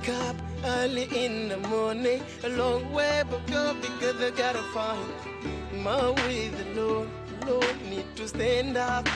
wake up early in the morning, a long way but go because I gotta find my way. The Lord need to stand up,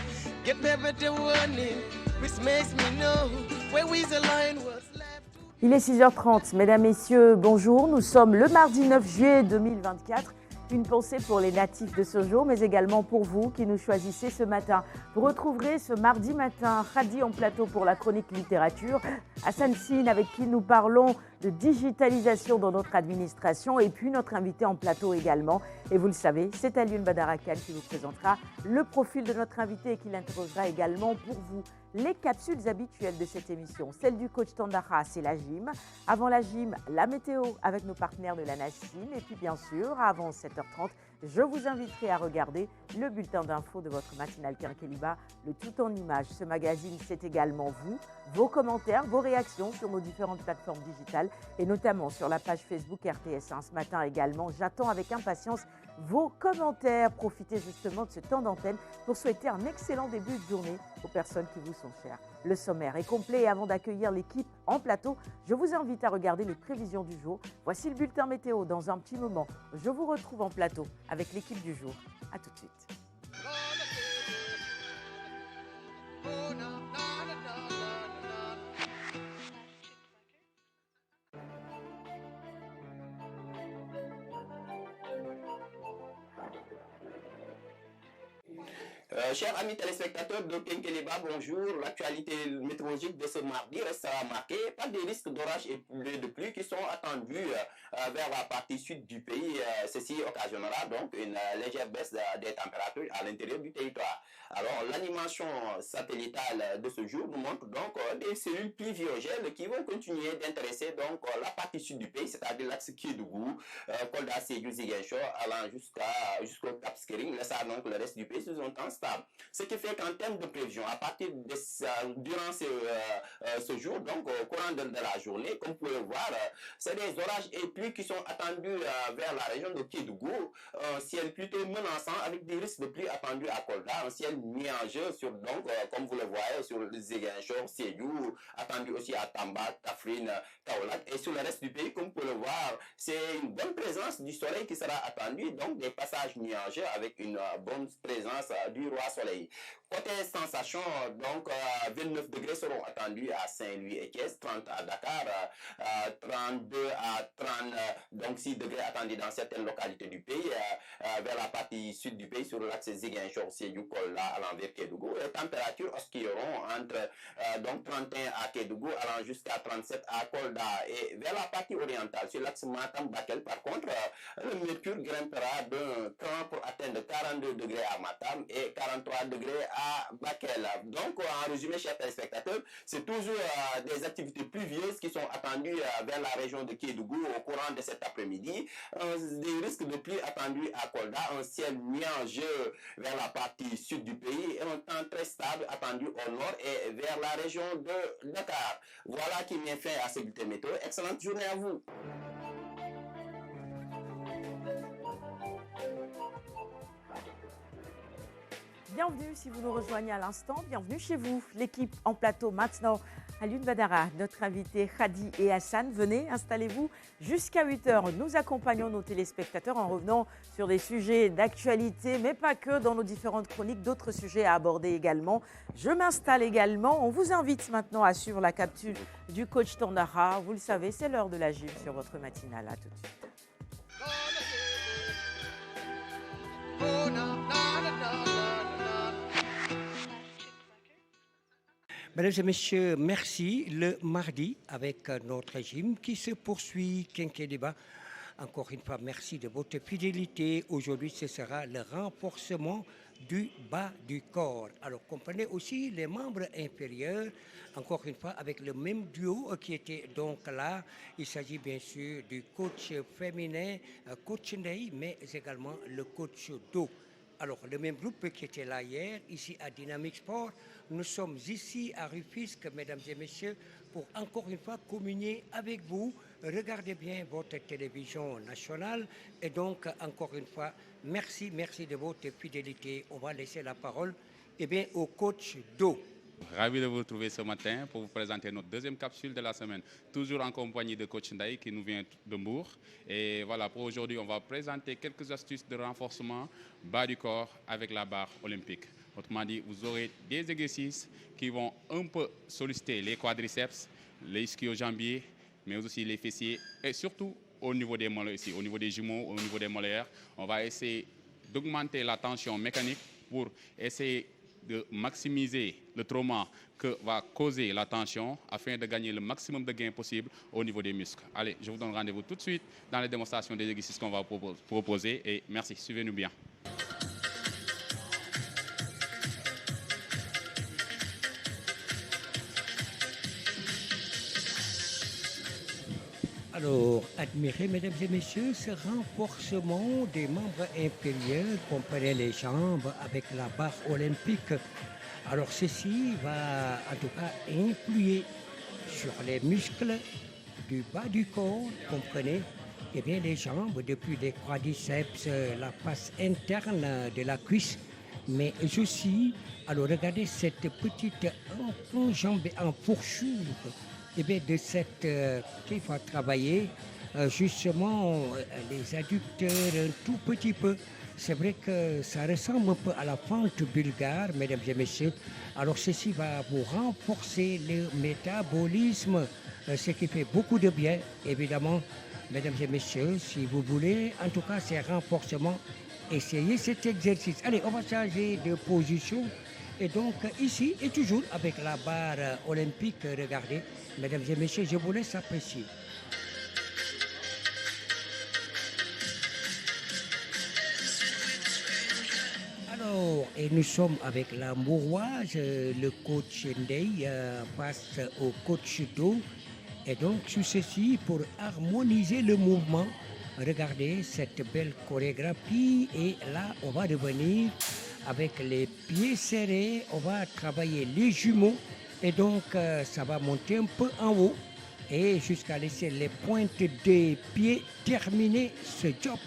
get better warning, which makes me know where we the line was left. Il est 6h30, mesdames, messieurs, bonjour. Nous sommes le mardi 9 juillet 2024. Une pensée pour les natifs de ce jour, mais également pour vous qui nous choisissez ce matin. Vous retrouverez ce mardi matin Khadi en plateau pour la chronique littérature, Hassan Sine avec qui nous parlons de digitalisation dans notre administration et puis notre invité en plateau également. Et vous le savez, c'est Alioune Badara Kane qui vous présentera le profil de notre invité et qui l'interrogera également pour vous. Les capsules habituelles de cette émission, celle du coach Tandara, c'est la gym. Avant la gym, la météo avec nos partenaires de la Nassine. Et puis bien sûr, avant 7h30, je vous inviterai à regarder le bulletin d'infos de votre matinale Quinqueliba, le tout en images. Ce magazine, c'est également vous, vos commentaires, vos réactions sur nos différentes plateformes digitales et notamment sur la page Facebook RTS1. Ce matin également, j'attends avec impatience vos commentaires. Profitez justement de ce temps d'antenne pour souhaiter un excellent début de journée aux personnes qui vous sont chères. Le sommaire est complet et avant d'accueillir l'équipe en plateau, je vous invite à regarder les prévisions du jour. Voici le bulletin météo dans un petit moment. Je vous retrouve en plateau avec l'équipe du jour. À tout de suite. Chers amis téléspectateurs de Quinqueliba, bonjour. L'actualité météorologique de ce mardi restera marquée par des risques d'orage et de pluie qui sont attendus vers la partie sud du pays. Ceci occasionnera donc une légère baisse des températures à l'intérieur du territoire. Alors, l'animation satellitale de ce jour nous montre donc des cellules pluviogènes qui vont continuer d'intéresser donc la partie sud du pays, c'est-à-dire l'axe Kédougou, Kolda, Sédhiou, Ziguinchor, allant jusqu'au Cap Skirring, laissant donc le reste du pays sous un temps stable. Ce qui fait qu'en termes de prévision, à partir de durant ce jour, donc au courant de la journée, comme vous pouvez voir, c'est des orages et pluies qui sont attendus vers la région de Kédougou, un ciel plutôt menaçant avec des risques de pluie attendus à Kolda, un ciel nuageux sur donc comme vous le voyez sur le Ziguinchor, Sédhiou, attendu aussi à Tamba, Kaffrine, Kaolack, et sur le reste du pays, comme vous pouvez le voir, c'est une bonne présence du soleil qui sera attendue, donc des passages nuageux avec une bonne présence du roi soleil. Côté sensation, donc 29 degrés seront attendus à Saint-Louis et Thiès, 30 à Dakar, 32 à 30, donc 6 degrés attendus dans certaines localités du pays, vers la partie sud du pays, sur l'axe Ziguinchor, Sédhiou, Kolda, allant vers Kédougou. Les températures oscilleront entre donc 31 à Kédougou, allant jusqu'à 37 à Kolda. Et vers la partie orientale, sur l'axe Matam-Bakel, par contre, le mercure grimpera d'un cran pour atteindre 42 degrés à Matam et 43 degrés à Bakel. Donc, en résumé, chers téléspectateurs, c'est toujours des activités pluvieuses qui sont attendues vers la région de Kédougou au courant de cet après-midi. Des risques de pluie attendus à Kolda, un ciel nuageux vers la partie sud du pays et un temps très stable attendu au nord et vers la région de Dakar. Voilà qui met fin à ce bulletin météo. Excellente journée à vous. Bienvenue si vous nous rejoignez à l'instant, bienvenue chez vous. L'équipe en plateau maintenant, Alioune Badara, notre invité Khadi et Hassan. Venez, installez-vous jusqu'à 8h. Nous accompagnons nos téléspectateurs en revenant sur des sujets d'actualité, mais pas que, dans nos différentes chroniques, d'autres sujets à aborder également. Je m'installe également. On vous invite maintenant à suivre la capsule du coach Tandara. Vous le savez, c'est l'heure de la gym sur votre matinale. À tout de suite. Mesdames et messieurs, merci. Le mardi, avec notre gym qui se poursuit, Quinqueliba. Encore une fois, merci de votre fidélité. Aujourd'hui, ce sera le renforcement du bas du corps. Alors, comprenez aussi les membres inférieurs, encore une fois, avec le même duo qui était donc là. Il s'agit bien sûr du coach féminin, coach Ney, mais également le coach Do. Alors, le même groupe qui était là hier, ici à Dynamic Sport, nous sommes ici à Rufisque, mesdames et messieurs, pour encore une fois communier avec vous. Regardez bien votre télévision nationale et donc, encore une fois, merci de votre fidélité. On va laisser la parole au coach Do. Ravi de vous retrouver ce matin pour vous présenter notre deuxième capsule de la semaine, toujours en compagnie de Coach Ndaye qui nous vient de Mbour. Et voilà, pour aujourd'hui, on va présenter quelques astuces de renforcement bas du corps avec la barre olympique. Autrement dit, vous aurez des exercices qui vont un peu solliciter les quadriceps, les ischio-jambiers, mais aussi les fessiers et surtout au niveau des mollets ici, au niveau des jumeaux, au niveau des molaires. On va essayer d'augmenter la tension mécanique pour essayer de maximiser le trauma que va causer la tension afin de gagner le maximum de gains possible au niveau des muscles. Allez, je vous donne rendez-vous tout de suite dans les démonstrations des exercices qu'on va proposer et merci, suivez-nous bien. Alors, admirez, mesdames et messieurs, ce renforcement des membres inférieurs, comprenez les jambes avec la barre olympique. Alors, ceci va en tout cas influer sur les muscles du bas du corps, comprenez, eh bien les jambes, depuis les quadriceps, la face interne de la cuisse, mais aussi, alors regardez cette petite enjambée en fourchure, eh bien de cette qu'il faut travailler justement les adducteurs un tout petit peu. C'est vrai que ça ressemble un peu à la fente bulgare, mesdames et messieurs. Alors ceci va vous renforcer le métabolisme, ce qui fait beaucoup de bien, évidemment. Mesdames et messieurs, si vous voulez, en tout cas, ces renforcements, essayez cet exercice. Allez, on va changer de position. Et donc, ici, et toujours avec la barre olympique, regardez, mesdames et messieurs, je vous laisse apprécier. Alors, et nous sommes avec la Mouroise, le coach Ndaye face au coach Do. Et donc, sur ceci, pour harmoniser le mouvement, regardez cette belle chorégraphie. Et là, on va revenir avec les pieds serrés. On va travailler les jumeaux. Et donc, ça va monter un peu en haut. Et jusqu'à laisser les pointes des pieds terminer ce job.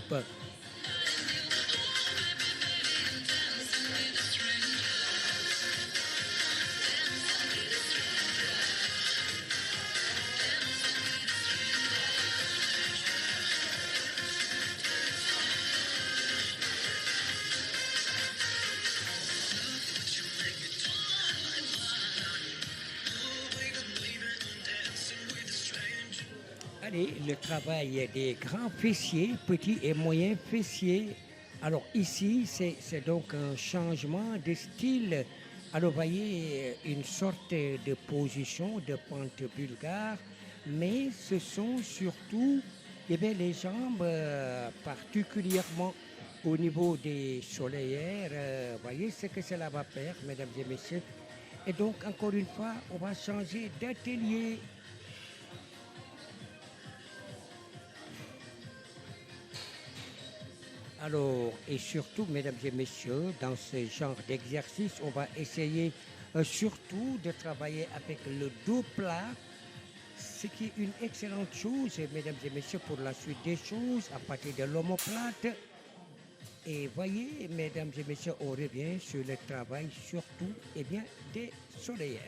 Allez, le travail des grands fessiers, petits et moyens fessiers. Alors ici, c'est donc un changement de style. Alors vous voyez une sorte de position de pente bulgare, mais ce sont surtout eh bien, les jambes, particulièrement au niveau des soleillères. Vous voyez ce que cela va faire, mesdames et messieurs. Et donc, encore une fois, on va changer d'atelier. Alors, et surtout, mesdames et messieurs, dans ce genre d'exercice, on va essayer surtout de travailler avec le dos plat, ce qui est une excellente chose, mesdames et messieurs, pour la suite des choses, à partir de l'omoplate. Et voyez, mesdames et messieurs, on revient sur le travail surtout eh bien, des soleillères.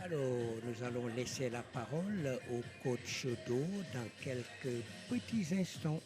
Alors, nous allons laisser la parole au coach Do dans quelques petits instants.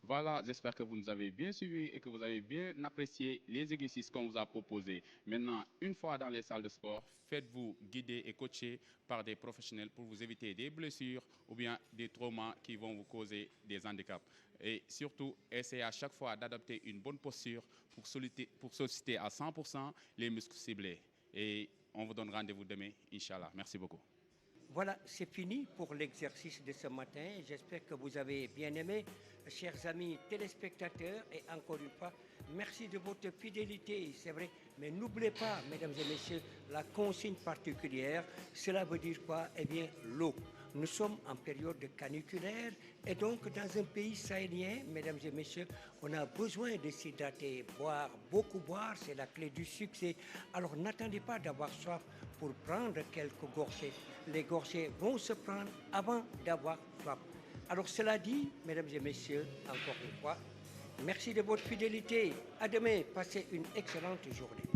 Voilà, j'espère que vous nous avez bien suivis et que vous avez bien apprécié les exercices qu'on vous a proposés. Maintenant, une fois dans les salles de sport, faites-vous guider et coacher par des professionnels pour vous éviter des blessures ou bien des traumas qui vont vous causer des handicaps. Et surtout, essayez à chaque fois d'adopter une bonne posture pour solliciter à 100% les muscles ciblés. Et on vous donne rendez-vous demain, Inch'Allah. Merci beaucoup. Voilà, c'est fini pour l'exercice de ce matin. J'espère que vous avez bien aimé, chers amis téléspectateurs. Et encore une fois, merci de votre fidélité, c'est vrai. Mais n'oubliez pas, mesdames et messieurs, la consigne particulière. Cela veut dire quoi? Eh bien, l'eau. Nous sommes en période de caniculaire et donc dans un pays sahélien, mesdames et messieurs, on a besoin de s'hydrater, boire, beaucoup boire, c'est la clé du succès. Alors n'attendez pas d'avoir soif pour prendre quelques gorgées. Les gorgées vont se prendre avant d'avoir soif. Alors cela dit, mesdames et messieurs, encore une fois, merci de votre fidélité. À demain, passez une excellente journée.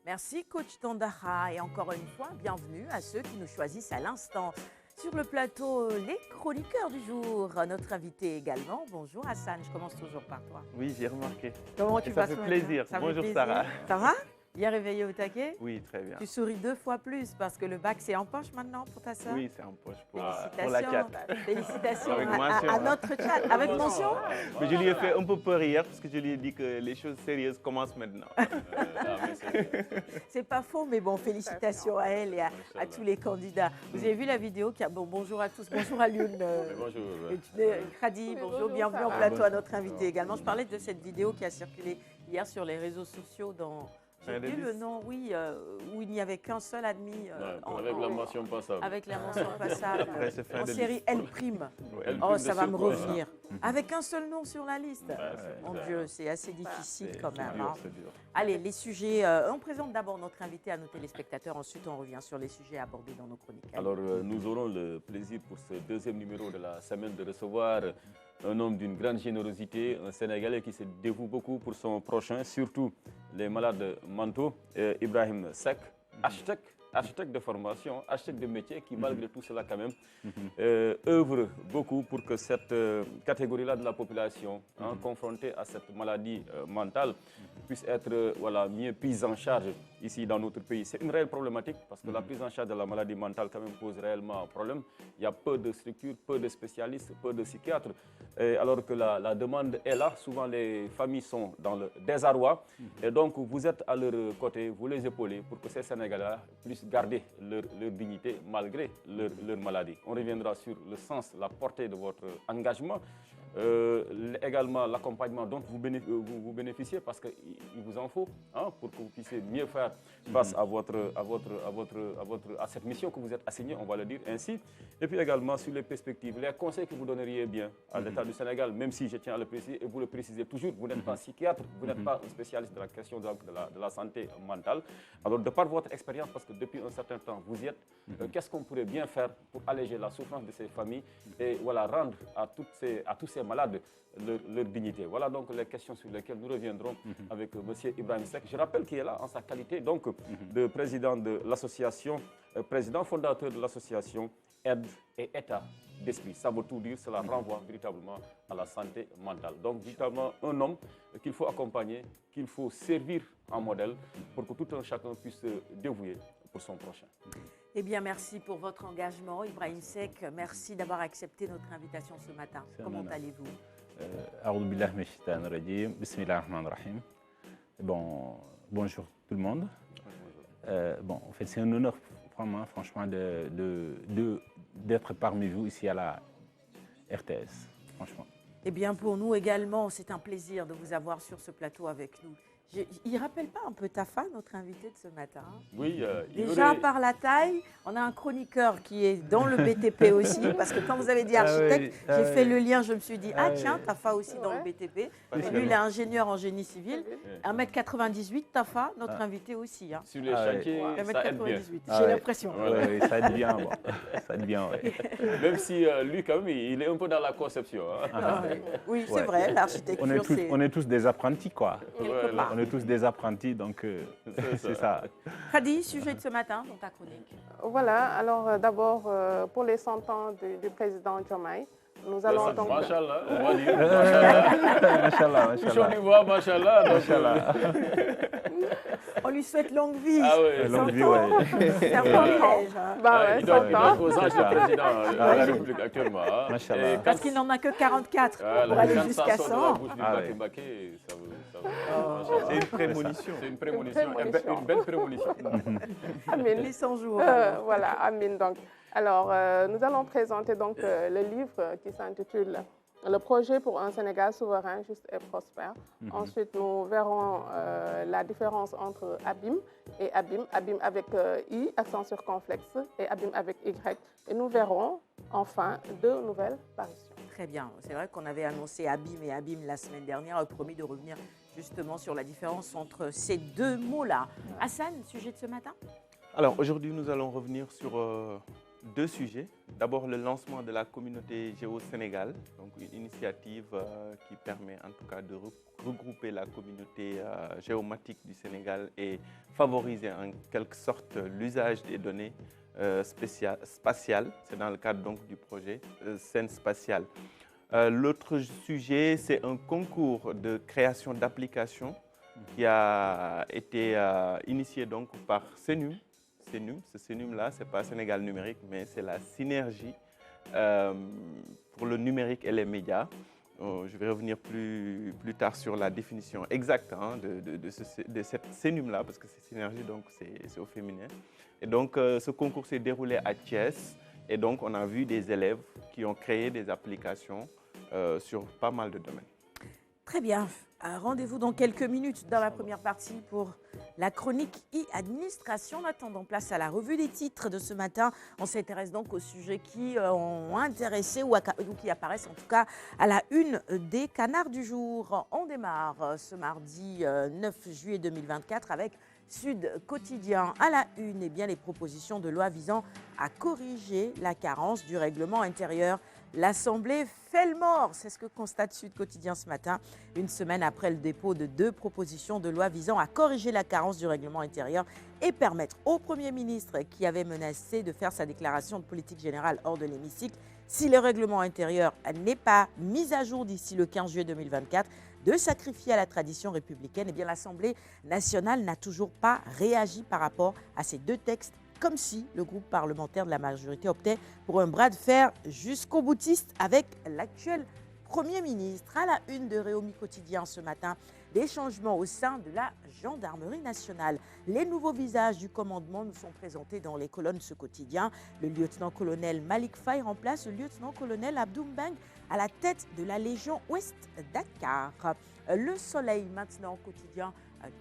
Merci coach Tandara et encore une fois, bienvenue à ceux qui nous choisissent à l'instant. Sur le plateau, les chroniqueurs du jour. Notre invité également. Bonjour Hassan, je commence toujours par toi. Oui, j'ai remarqué. Comment tu vas ce matin? Ça fait plaisir. Bonjour Sarah. Ça va? Bien réveillé au taquet? Oui, très bien. Tu souris 2 fois plus parce que le bac c'est en poche maintenant pour ta soeur? Oui, c'est en poche pour la Félicitations. 4. Félicitations Avec à mention. notre chat. Avec mention? Mais je lui ai fait un peu peur hier parce que je lui ai dit que les choses sérieuses commencent maintenant. C'est pas faux, mais bon, félicitations à elle et à tous les candidats. Vous avez vu la vidéo qui a... Bon, bonjour à tous. Bonjour à Lune. Bonjour. Khadi, bonjour. Bienvenue au plateau à notre invité également. Je parlais de cette vidéo qui a circulé hier sur les réseaux sociaux dans... J'ai oublié le nom, oui, où il n'y avait qu'un seul admis. Avec la mention passable. Avec la mention passable. Ouais, en série L'. L' Oh, ça de va me surcroît. revenir. Avec un seul nom sur la liste. Mon Dieu, c'est assez difficile quand même. Hein. C'est dur. Allez, les sujets. On présente d'abord notre invité à nos téléspectateurs. Ensuite, on revient sur les sujets abordés dans nos chroniques. Alors, nous aurons le plaisir pour ce deuxième numéro de la semaine de recevoir un homme d'une grande générosité, un Sénégalais qui se dévoue beaucoup pour son prochain, surtout les malades mentaux, Ibrahim Seck, architecte de formation, architecte de métier, qui malgré tout cela quand même œuvre beaucoup pour que cette catégorie-là de la population, confrontée à cette maladie mentale, puisse être mieux prise en charge ici dans notre pays. C'est une réelle problématique parce que la prise en charge de la maladie mentale quand même pose réellement problème. Il y a peu de structures, peu de spécialistes, peu de psychiatres, alors que la demande est là. Souvent les familles sont dans le désarroi et donc vous êtes à leur côté, vous les épaulez pour que ces Sénégalais puissent garder leur dignité malgré leur maladie. On reviendra sur le sens, la portée de votre engagement, également l'accompagnement dont vous bénéficiez parce qu'il vous en faut pour que vous puissiez mieux faire face à cette mission que vous êtes assignée, on va le dire ainsi. Et puis également sur les perspectives, les conseils que vous donneriez bien à l'État du Sénégal, même si je tiens à le préciser, et vous le précisez toujours, vous n'êtes pas psychiatre, vous n'êtes pas un spécialiste de la question de la santé mentale. Alors de par votre expérience, parce que depuis un certain temps vous y êtes, qu'est-ce qu'on pourrait bien faire pour alléger la souffrance de ces familles et rendre à tous ces malades leur dignité. Voilà donc les questions sur lesquelles nous reviendrons avec M. Ibrahim Seck. Je rappelle qu'il est là en sa qualité donc de président de l'association, président fondateur de l'association Aide et État d'Esprit. Ça veut tout dire, cela renvoie véritablement à la santé mentale. Donc véritablement un homme qu'il faut accompagner, qu'il faut servir en modèle pour que tout un chacun puisse se dévouer pour son prochain. Eh bien, merci pour votre engagement, Ibrahim Seck. Merci d'avoir accepté notre invitation ce matin. Comment allez-vous? Bon, bonjour tout le monde. En fait, c'est un honneur pour moi, franchement, d'être parmi vous ici à la RTS, franchement. Eh bien, pour nous également, c'est un plaisir de vous avoir sur ce plateau avec nous. Il ne rappelle pas un peu Tafa, notre invité de ce matin? Oui. Déjà, par la taille, on a un chroniqueur qui est dans le BTP aussi, parce que quand vous avez dit architecte, j'ai fait le lien, je me suis dit, tiens, Tafa aussi dans le BTP. Et lui, il est ingénieur en génie civil. 1m98, Tafa, notre invité aussi. Sur les chantiers, ça aide bien. 1m98, j'ai l'impression. Oui, ça aide bien. Ça aide bien, Même si lui, quand même, il est un peu dans la conception. Oui, c'est vrai, l'architecture, on est tous des apprentis, quoi. Quelque part. On est tous des apprentis, donc c'est ça. Khadi, sujet de ce matin dans ta chronique. Voilà, alors d'abord, pour les 100 ans du président Diomaye, nous allons donc... Machallah, on va dire. Machallah. Machallah, Touchons du bois, machallah. Donc, On lui souhaite longue vie. Ah oui, longue vie, 100 ans. ouais. C'est un privilège. hein. Bah ouais, il 100 donne ans. aux anges le président de la République actuellement. Hein. Machallah. Et Parce quand- qu'il n'en a que 44 pour voilà, aller quand jusqu'à ça sort de la 100. bouche du Ah ouais. Mbaké, ça veut- C'est une prémonition. C'est une prémonition, prémonition. une belle prémonition. Amin. Les 100 jours. Voilà, Amin. Donc, alors, nous allons présenter donc le livre qui s'intitule Le projet pour un Sénégal souverain, juste et prospère. Ensuite, nous verrons la différence entre Abim et Abim. Abim avec I, accent circonflexe, et Abim avec Y. Et nous verrons enfin 2 nouvelles parutions. Très bien. C'est vrai qu'on avait annoncé Abim et Abim la semaine dernière et promis de revenir justement sur la différence entre ces deux mots-là. Hassan, sujet de ce matin? Alors aujourd'hui, nous allons revenir sur 2 sujets. D'abord, le lancement de la communauté Géo-Sénégal, donc une initiative qui permet en tout cas de regrouper la communauté géomatique du Sénégal et favoriser en quelque sorte l'usage des données spatiales. C'est dans le cadre donc du projet Scène Spatiale. L'autre sujet, c'est un concours de création d'applications qui a été initié donc par CNUM. Ce CNUM-là, ce n'est pas Sénégal numérique, mais c'est la synergie pour le numérique et les médias. Je vais revenir plus tard sur la définition exacte hein, de cette CNUM-là, parce que c'est synergie, donc c'est au féminin. Et donc, ce concours s'est déroulé à Thiès, et donc on a vu des élèves qui ont créé des applications sur pas mal de domaines. Très bien. Rendez-vous dans quelques minutes dans la première partie pour la chronique e-administration. En attendant, place à la revue des titres de ce matin. On s'intéresse donc aux sujets qui ont intéressé ou qui apparaissent en tout cas à la une des canards du jour. On démarre ce mardi 9 juillet 2024 avec Sud Quotidien à la une. Et bien les propositions de loi visant à corriger la carence du règlement intérieur. L'Assemblée fait le mort, c'est ce que constate Sud Quotidien ce matin, une semaine après le dépôt de 2 propositions de loi visant à corriger la carence du règlement intérieur et permettre au Premier ministre, qui avait menacé de faire sa déclaration de politique générale hors de l'hémicycle, si le règlement intérieur n'est pas mis à jour d'ici le 15 juillet 2024, de sacrifier à la tradition républicaine. Eh bien, l'Assemblée nationale n'a toujours pas réagi par rapport à ces 2 textes, comme si le groupe parlementaire de la majorité optait pour un bras de fer jusqu'au boutiste avec l'actuel Premier ministre. À la une de Réumi Quotidien ce matin, des changements au sein de la gendarmerie nationale. Les nouveaux visages du commandement nous sont présentés dans les colonnes de ce quotidien. Le lieutenant-colonel Malik Faye remplace le lieutenant-colonel Abdou Mbeng à la tête de la Légion Ouest Dakar. Le Soleil maintenant, quotidien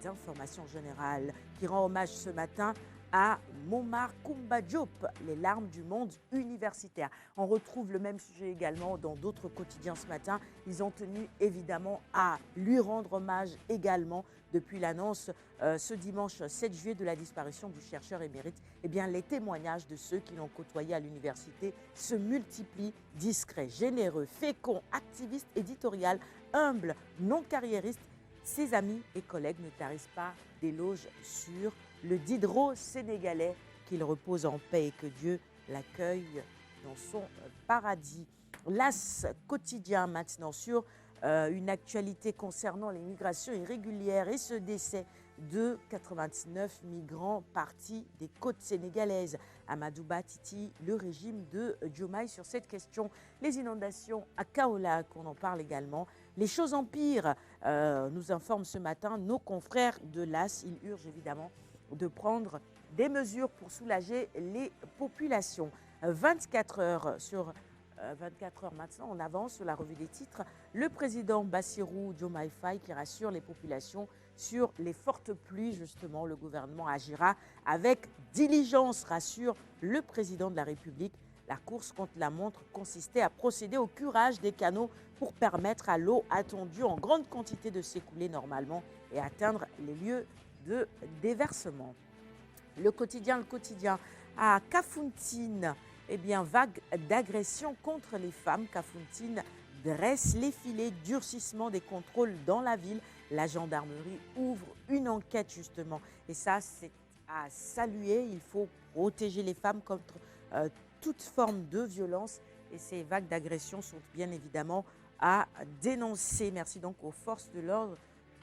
d'information générale, qui rend hommage ce matin à Momar Koumba Diop, les larmes du monde universitaire. On retrouve le même sujet également dans d'autres quotidiens ce matin. Ils ont tenu évidemment à lui rendre hommage également depuis l'annonce ce dimanche 7 juillet de la disparition du chercheur émérite. Eh bien, les témoignages de ceux qui l'ont côtoyé à l'université se multiplient, discrets, généreux, féconds, activistes, éditorial, humbles, non carriéristes. Ses amis et collègues ne tarissent pas d'éloges sur le Diderot sénégalais, qu'il repose en paix et que Dieu l'accueille dans son paradis. L'As quotidien maintenant sur une actualité concernant les migrations irrégulières et ce décès de 99 migrants partis des côtes sénégalaises. Amadou Ba titille le régime de Diomaye sur cette question. Les inondations à Kaolack, on en parle également. Les choses empirent, nous informent ce matin nos confrères de l'As. Il urge évidemment de prendre des mesures pour soulager les populations. 24 heures maintenant, on avance sur la revue des titres. Le président Bassirou Diomaye Faye qui rassure les populations sur les fortes pluies. Justement, le gouvernement agira avec diligence, rassure le président de la République. La course contre la montre consistait à procéder au curage des canaux pour permettre à l'eau attendue en grande quantité de s'écouler normalement et atteindre les lieux de déversement. Le quotidien à Kafountine, eh bien, vague d'agression contre les femmes. Kafountine dresse les filets, durcissement des contrôles dans la ville. La gendarmerie ouvre une enquête justement. Et ça, c'est à saluer. Il faut protéger les femmes contre toute forme de violence et ces vagues d'agression sont bien évidemment à dénoncer. Merci donc aux forces de l'ordre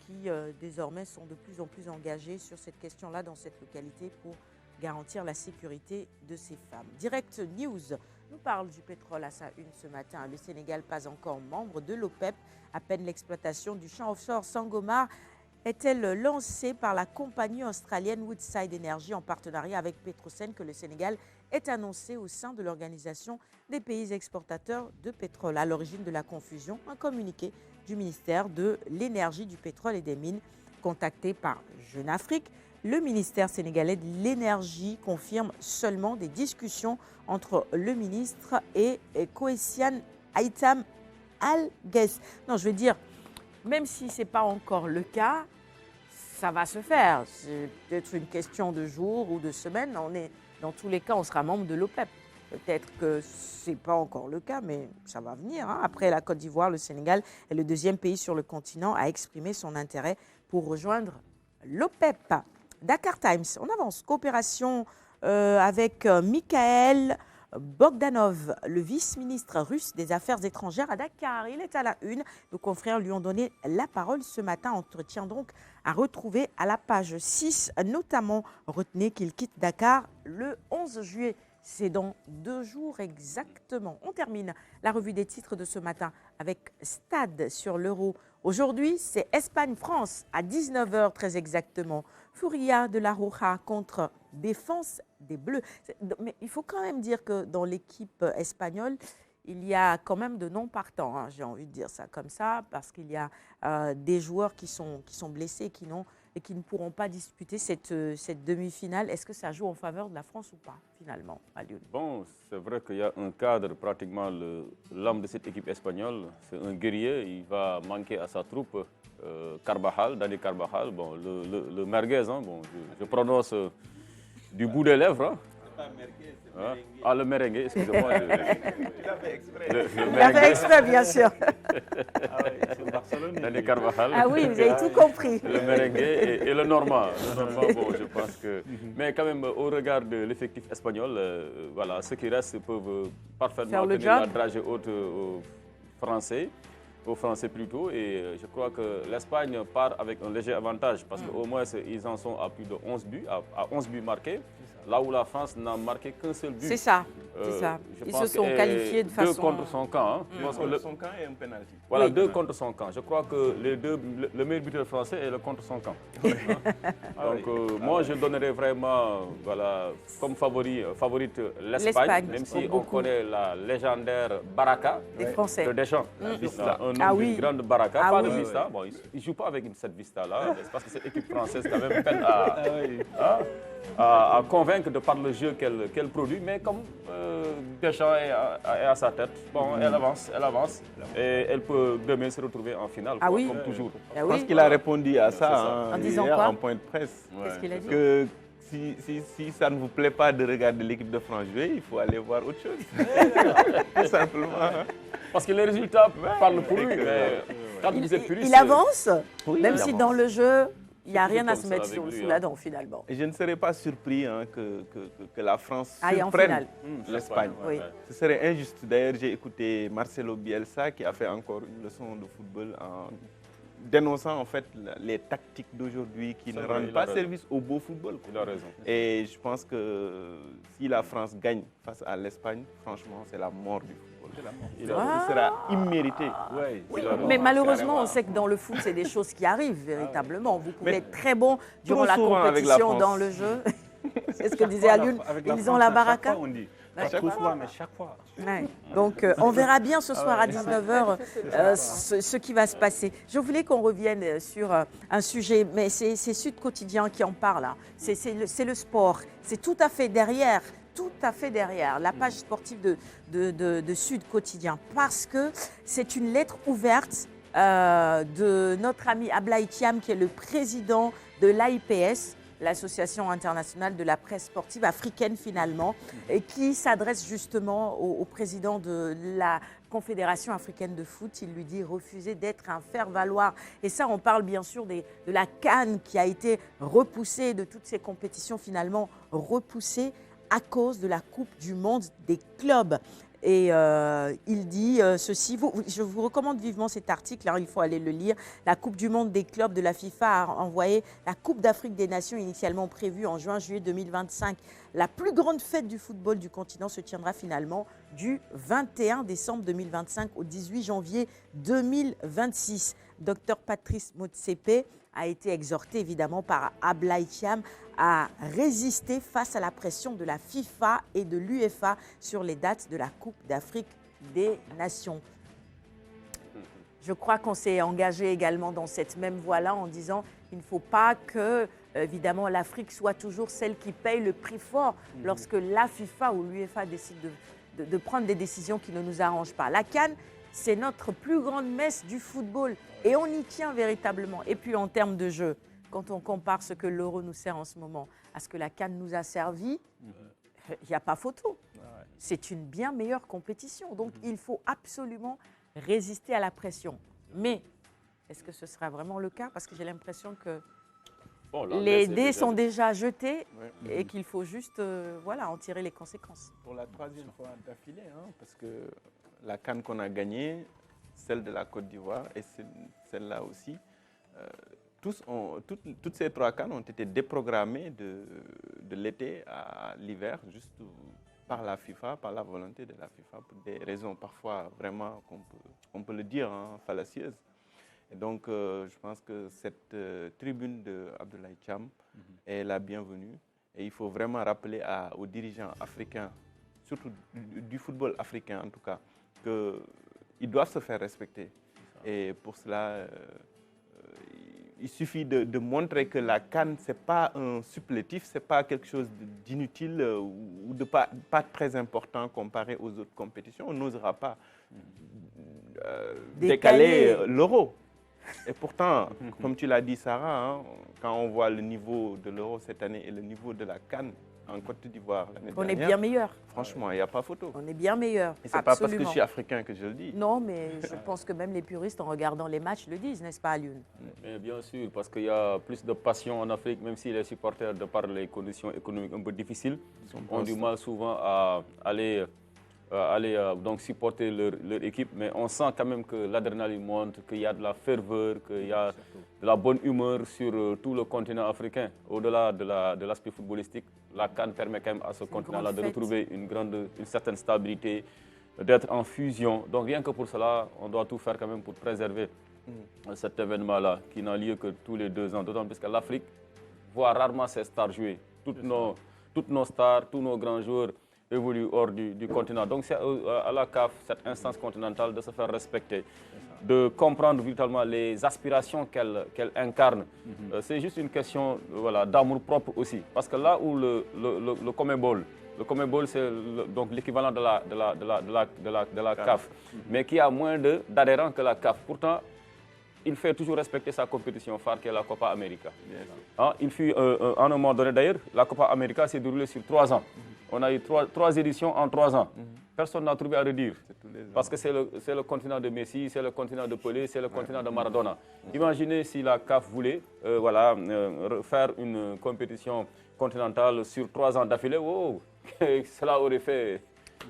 qui désormais sont de plus en plus engagées sur cette question-là dans cette localité pour garantir la sécurité de ces femmes. Direct News nous parle du pétrole à sa une ce matin. Le Sénégal, pas encore membre de l'OPEP. À peine l'exploitation du champ offshore Sangomar est-elle lancée par la compagnie australienne Woodside Energy en partenariat avec Petrosen que le Sénégal est annoncé au sein de l'Organisation des pays exportateurs de pétrole. À l'origine de la confusion, un communiqué du ministère de l'Énergie, du Pétrole et des Mines, contacté par Jeune Afrique. Le ministère sénégalais de l'Énergie confirme seulement des discussions entre le ministre et Koessian Aïtam Al-Guess. Non, je veux dire, même si ce n'est pas encore le cas, ça va se faire. C'est peut-être une question de jours ou de semaines. Dans tous les cas, on sera membre de l'OPEP. Peut-être que ce n'est pas encore le cas, mais ça va venir. Après la Côte d'Ivoire, le Sénégal est le deuxième pays sur le continent à exprimer son intérêt pour rejoindre l'OPEP. Dakar Times, on avance. Coopération avec Mikhail Bogdanov, le vice-ministre russe des Affaires étrangères à Dakar. Il est à la une. Nos confrères lui ont donné la parole ce matin. Entretien donc à retrouver à la page 6. Notamment, retenez qu'il quitte Dakar le 11 juillet. C'est dans 2 jours exactement. On termine la revue des titres de ce matin avec Stade sur l'Euro. Aujourd'hui, c'est Espagne-France à 19h très exactement. Furia de la Roja contre Défense des Bleus. Mais il faut quand même dire que dans l'équipe espagnole, il y a quand même de non-partants. J'ai envie de dire ça comme ça, parce qu'il y a des joueurs qui sont blessés et qui ne pourront pas disputer cette demi-finale. Est-ce que ça joue en faveur de la France ou pas, finalement, à Lyon? Bon, c'est vrai qu'il y a un cadre, pratiquement l'homme de cette équipe espagnole. C'est un guerrier, il va manquer à sa troupe. Carvajal, Dani Carvajal, bon, le merguez, bon, je prononce du bout des lèvres. Ah, le merengue, excusez-moi. Il avait exprès, bien sûr. Dani Carvajal. Ah oui, vous avez tout compris. Le merengue et le normand. Le normand, bon, je pense que... Mais quand même, au regard de l'effectif espagnol, voilà, ceux qui restent peuvent parfaitement tenir la dragée haute aux Français plutôt, et je crois que l'Espagne part avec un léger avantage parce qu'au moins ils en sont à plus de 11 buts, à 11 buts marqués, là où la France n'a marqué qu'un seul but. C'est ça, c'est ça. Ils se sont qualifiés de façon... 2 contre son camp. Contre son camp et un penalty. Voilà, 2 contre son camp. Je crois que le meilleur buteur français est le contre son camp. Donc moi je donnerais vraiment comme favorite l'Espagne, même si on connaît la légendaire Baraka des Français. De Deschamps. Un homme d'une grande Baraka, pas de Vista. Bon, il ne joue pas avec cette Vista-là, parce que cette équipe française quand même peine à convaincre de par le jeu qu'elle produit, mais comme Deschamps est à sa tête, bon, elle avance, et elle peut demain se retrouver en finale, comme toujours. Je pense qu'il a répondu à ça en disant hier quoi? en point de presse. Qu'est-ce qu'il a dit? Que si ça ne vous plaît pas de regarder l'équipe de France jouer, il faut aller voir autre chose. Tout simplement. Parce que les résultats parlent pour lui, mais quand vous êtes puriste... Il avance, même il si avance. dans le jeu... Il n'y a rien à se mettre sous la dent, finalement. Et je ne serais pas surpris que la France aille surprenne l'Espagne. Oui. Ce serait injuste. D'ailleurs, j'ai écouté Marcelo Bielsa qui a fait encore une leçon de football en dénonçant en fait les tactiques d'aujourd'hui qui ne rendent pas service au beau football. Il a raison. Et je pense que si la France gagne face à l'Espagne, franchement, c'est la mort du football. Ce sera immérité. Oui, mais malheureusement, on sait que dans le foot, c'est des choses qui arrivent véritablement. Vous pouvez être très bon durant la compétition dans le jeu. C'est ce que disait Alioune. Ils ont la baraka. Chaque fois, mais chaque fois. Ouais. Donc, on verra bien ce soir à 19h ce qui va se passer. Je voulais qu'on revienne sur un sujet, mais c'est Sud Quotidien qui en parle. C'est le sport. C'est tout à fait derrière la page sportive de Sud Quotidien, parce que c'est une lettre ouverte de notre ami Ablaye Thiam, qui est le président de l'AIPS, l'Association internationale de la presse sportive africaine finalement, et qui s'adresse justement au président de la Confédération africaine de foot. Il lui dit refuser d'être un faire-valoir. Et ça, on parle bien sûr de la CAN qui a été repoussée, de toutes ces compétitions finalement repoussées à cause de la Coupe du Monde des clubs. Et il dit ceci, je vous recommande vivement cet article, il faut aller le lire. La Coupe du monde des clubs de la FIFA a envoyé la Coupe d'Afrique des Nations initialement prévue en juin-juillet 2025. La plus grande fête du football du continent se tiendra finalement du 21 décembre 2025 au 18 janvier 2026. Dr Patrice Motsepe a été exhorté évidemment par Ablaye Thiam à résister face à la pression de la FIFA et de l'UEFA sur les dates de la Coupe d'Afrique des Nations. Je crois qu'on s'est engagé également dans cette même voie-là en disant qu'il ne faut pas que, évidemment, l'Afrique soit toujours celle qui paye le prix fort lorsque la FIFA ou l'UEFA décident de prendre des décisions qui ne nous arrangent pas. La CAN, c'est notre plus grande messe du football et on y tient véritablement. Et puis en termes de jeu, quand on compare ce que l'Euro nous sert en ce moment à ce que la CAN nous a servi, il n'y a pas photo. C'est une bien meilleure compétition. Donc il faut absolument résister à la pression. Mais est-ce que ce sera vraiment le cas? Parce que j'ai l'impression que les dés sont déjà jetés et qu'il faut juste en tirer les conséquences. Pour la troisième fois d'affilée, parce que la CAN qu'on a gagnée, celle de la Côte d'Ivoire et celle-là aussi, toutes ces trois CAN ont été déprogrammées de l'été à l'hiver, juste par la FIFA, par la volonté de la FIFA, pour des raisons parfois vraiment, qu'on peut le dire, fallacieuses. Et donc, je pense que cette tribune de Abdoulaye Thiam est la bienvenue. Et il faut vraiment rappeler aux dirigeants africains, surtout du football africain en tout cas, qu'ils doivent se faire respecter. Et pour cela, il suffit de montrer que la CAN, ce n'est pas un supplétif, ce n'est pas quelque chose d'inutile ou de pas très important comparé aux autres compétitions. On n'osera pas décaler l'Euro. Et pourtant, comme tu l'as dit, Sarah, quand on voit le niveau de l'Euro cette année et le niveau de la CAN en Côte d'Ivoire l'année dernière, on est bien meilleur. Franchement, il n'y a pas photo. On est bien meilleur. Et ce n'est pas parce que je suis africain que je le dis. Non, mais je pense que même les puristes, en regardant les matchs, le disent, n'est-ce pas, Alioune? Bien sûr, parce qu'il y a plus de passion en Afrique, même si les supporters, de par les conditions économiques un peu difficiles, ont du mal souvent à aller donc supporter leur équipe, mais on sent quand même que l'adrénaline monte, qu'il y a de la ferveur, qu'il y a de la bonne humeur sur tout le continent africain. Au-delà de l'aspect footballistique, la CAN permet quand même à ce continent-là de retrouver une certaine stabilité, d'être en fusion. Donc rien que pour cela, on doit tout faire quand même pour préserver cet événement-là, qui n'a lieu que tous les 2 ans, d'autant plus que l'Afrique voit rarement ses stars jouer. Toutes nos stars, tous nos grands joueurs évolue hors du continent. Donc c'est à la CAF, cette instance continentale, de se faire respecter, de comprendre véritablement les aspirations qu'elle incarne. C'est juste une question d'amour propre aussi. Parce que là où le CONMEBOL, c'est donc l'équivalent de la CAF, mais qui a moins d'adhérents que la CAF. Pourtant, il fait toujours respecter sa compétition phare qui est la Copa América. Il fut, en un moment donné d'ailleurs, la Copa América s'est déroulée sur 3 ans. On a eu 3 éditions en 3 ans. Personne n'a trouvé à redire. Parce que c'est le continent de Messi, c'est le continent de Pelé, c'est le continent de Maradona. Imaginez si la CAF voulait faire une compétition continentale sur 3 ans d'affilée. Wow, cela aurait fait...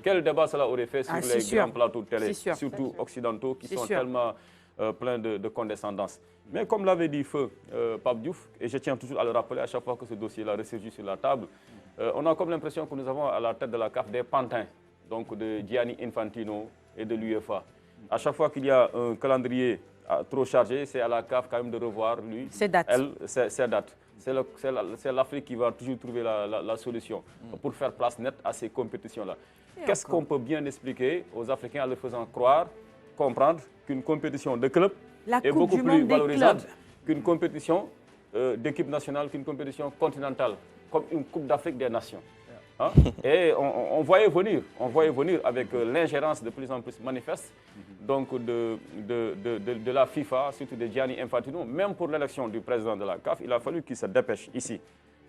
Quel débat cela aurait fait sur les grands plateaux de télé, surtout occidentaux, qui sont tellement pleins de condescendance. Mais comme l'avait dit Feu Pape Diouf, et je tiens toujours à le rappeler à chaque fois que ce dossier-là ressurgit sur la table, on a comme l'impression que nous avons à la tête de la CAF des pantins, donc de Gianni Infantino et de l'UEFA. À chaque fois qu'il y a un calendrier trop chargé, c'est à la CAF quand même de revoir, ses dates. C'est l'Afrique qui va toujours trouver la solution pour faire place nette à ces compétitions-là. Qu'est-ce qu'on peut bien expliquer aux Africains en leur faisant comprendre qu'une compétition de club est beaucoup plus valorisante qu'une compétition d'équipe nationale, qu'une compétition continentale, comme une Coupe d'Afrique des Nations. Et on voyait venir avec l'ingérence de plus en plus manifeste donc de la FIFA, surtout de Gianni Infantino. Même pour l'élection du président de la CAF, il a fallu qu'il se dépêche ici,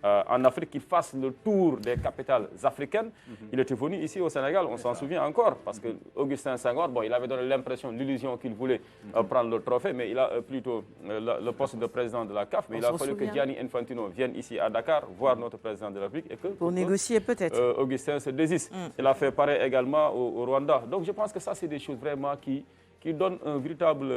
en Afrique, qu'il fasse le tour des capitales africaines. Il était venu ici au Sénégal, on s'en souvient encore, parce que Augustin Senghor, bon, il avait donné l'impression, l'illusion qu'il voulait prendre le trophée, mais il a plutôt le poste de président de la CAF, mais il a fallu que Gianni Infantino vienne ici à Dakar voir notre président de la République et que pour négocier peut-être. Augustin se désiste. Il a fait pareil également au Rwanda. Donc je pense que ça, c'est des choses vraiment qui donnent un véritable,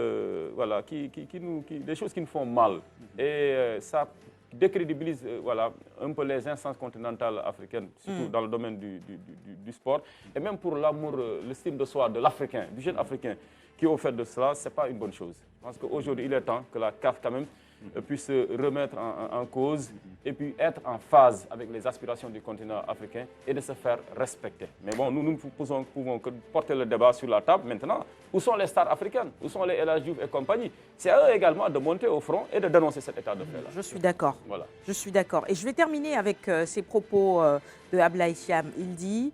voilà, des choses qui nous font mal. Et ça décrédibilise voilà, un peu les instances continentales africaines, surtout dans le domaine du sport. Et même pour l'amour, l'estime de soi de l'Africain, du jeune Africain qui est au fait de cela, ce n'est pas une bonne chose. Je pense qu'aujourd'hui, il est temps que la CAF quand même puisse se remettre en cause et puis être en phase avec les aspirations du continent africain et de se faire respecter. Mais bon, nous ne pouvons que porter le débat sur la table maintenant. Où sont les stars africaines? Où sont les El Hadji Diouf et compagnie? C'est à eux également de monter au front et de dénoncer cet état de fait-là. Je suis d'accord. Voilà. Je suis d'accord. Et je vais terminer avec ces propos de Ablaye Thiam. Il dit,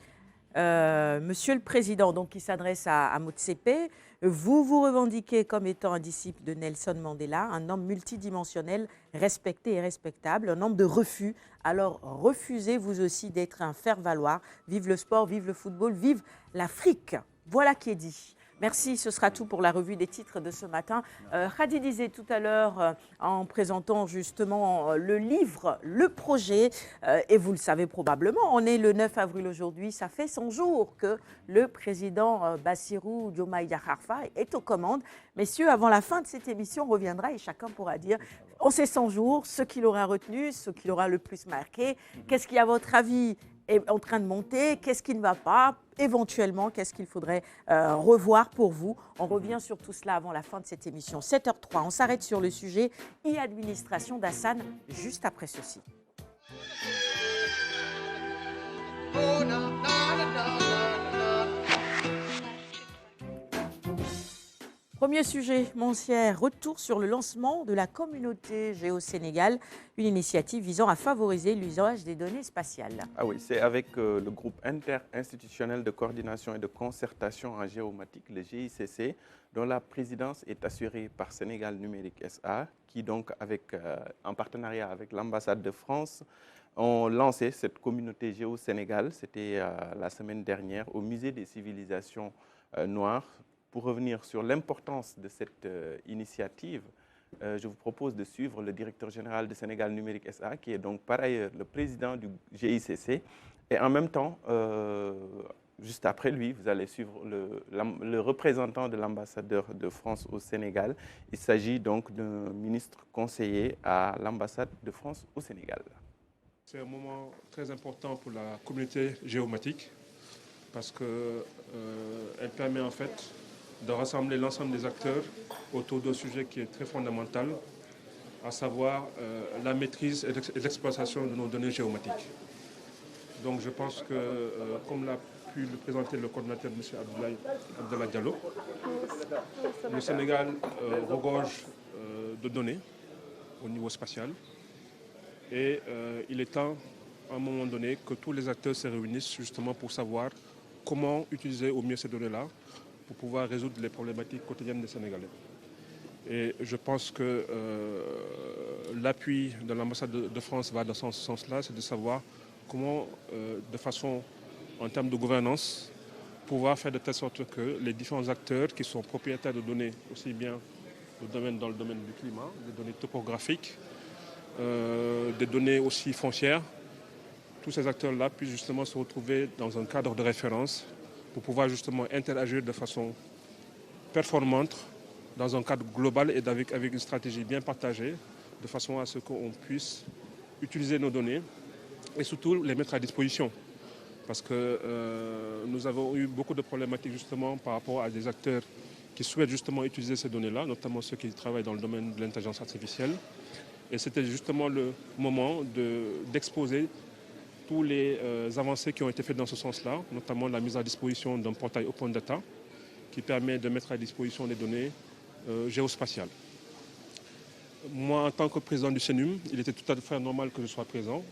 Monsieur le Président, donc qui s'adresse à Motsepe, vous vous revendiquez comme étant un disciple de Nelson Mandela, un homme multidimensionnel, respecté et respectable, un homme de refus. Alors refusez vous aussi d'être un faire-valoir. Vive le sport, vive le football, vive l'Afrique. Voilà qui est dit. Merci, ce sera tout pour la revue des titres de ce matin. Khady disait tout à l'heure, en présentant justement le livre, le projet, et vous le savez probablement, on est le 9 avril aujourd'hui, ça fait 100 jours que le président Bassirou Diomaye Diakhar Faye est aux commandes. Messieurs, avant la fin de cette émission, on reviendra et chacun pourra dire, en ces 100 jours, ce qu'il aura retenu, ce qu'il aura le plus marqué, qu'est-ce qui, à votre avis, est en train de monter, qu'est-ce qui ne va pas, éventuellement, qu'est-ce qu'il faudrait revoir pour vous. On revient sur tout cela avant la fin de cette émission. 7h03, on s'arrête sur le sujet e-administration d'Hassane, juste après ceci. Premier sujet, Moncière, retour sur le lancement de la communauté Géo-Sénégal, une initiative visant à favoriser l'usage des données spatiales. Ah oui, c'est avec le groupe interinstitutionnel de coordination et de concertation en géomatique, le GICC, dont la présidence est assurée par Sénégal Numérique SA, qui donc, en partenariat avec l'ambassade de France, ont lancé cette communauté Géo-Sénégal. C'était la semaine dernière au Musée des civilisations noires. Pour revenir sur l'importance de cette initiative, je vous propose de suivre le directeur général de Sénégal Numérique SA, qui est donc par ailleurs le président du GICC. Et en même temps, juste après lui, vous allez suivre le représentant de l'ambassadeur de France au Sénégal. Il s'agit donc d'un ministre conseiller à l'ambassade de France au Sénégal. C'est un moment très important pour la communauté géomatique parce qu'elle permet en fait de rassembler l'ensemble des acteurs autour d'un sujet qui est très fondamental, à savoir la maîtrise et l'exploitation de nos données géomatiques. Donc je pense que, comme l'a pu le présenter le coordinateur M. Abdallah Diallo, le Sénégal regorge de données au niveau spatial et il est temps, à un moment donné, que tous les acteurs se réunissent justement pour savoir comment utiliser au mieux ces données-là pour pouvoir résoudre les problématiques quotidiennes des Sénégalais. Et je pense que l'appui de l'ambassade de France va dans ce sens-là, c'est de savoir comment, de façon, en termes de gouvernance, pouvoir faire de telle sorte que les différents acteurs qui sont propriétaires de données, aussi bien dans le domaine du climat, des données topographiques, des données aussi foncières, tous ces acteurs-là puissent justement se retrouver dans un cadre de référence pour pouvoir justement interagir de façon performante dans un cadre global et avec une stratégie bien partagée, de façon à ce qu'on puisse utiliser nos données et surtout les mettre à disposition. Parce que nous avons eu beaucoup de problématiques justement par rapport à des acteurs qui souhaitent justement utiliser ces données-là, notamment ceux qui travaillent dans le domaine de l'intelligence artificielle. Et c'était justement le moment d'exposer tous les avancées qui ont été faites dans ce sens-là, notamment la mise à disposition d'un portail Open Data qui permet de mettre à disposition des données géospatiales. Moi, en tant que président du CNUM, il était tout à fait normal que je sois présent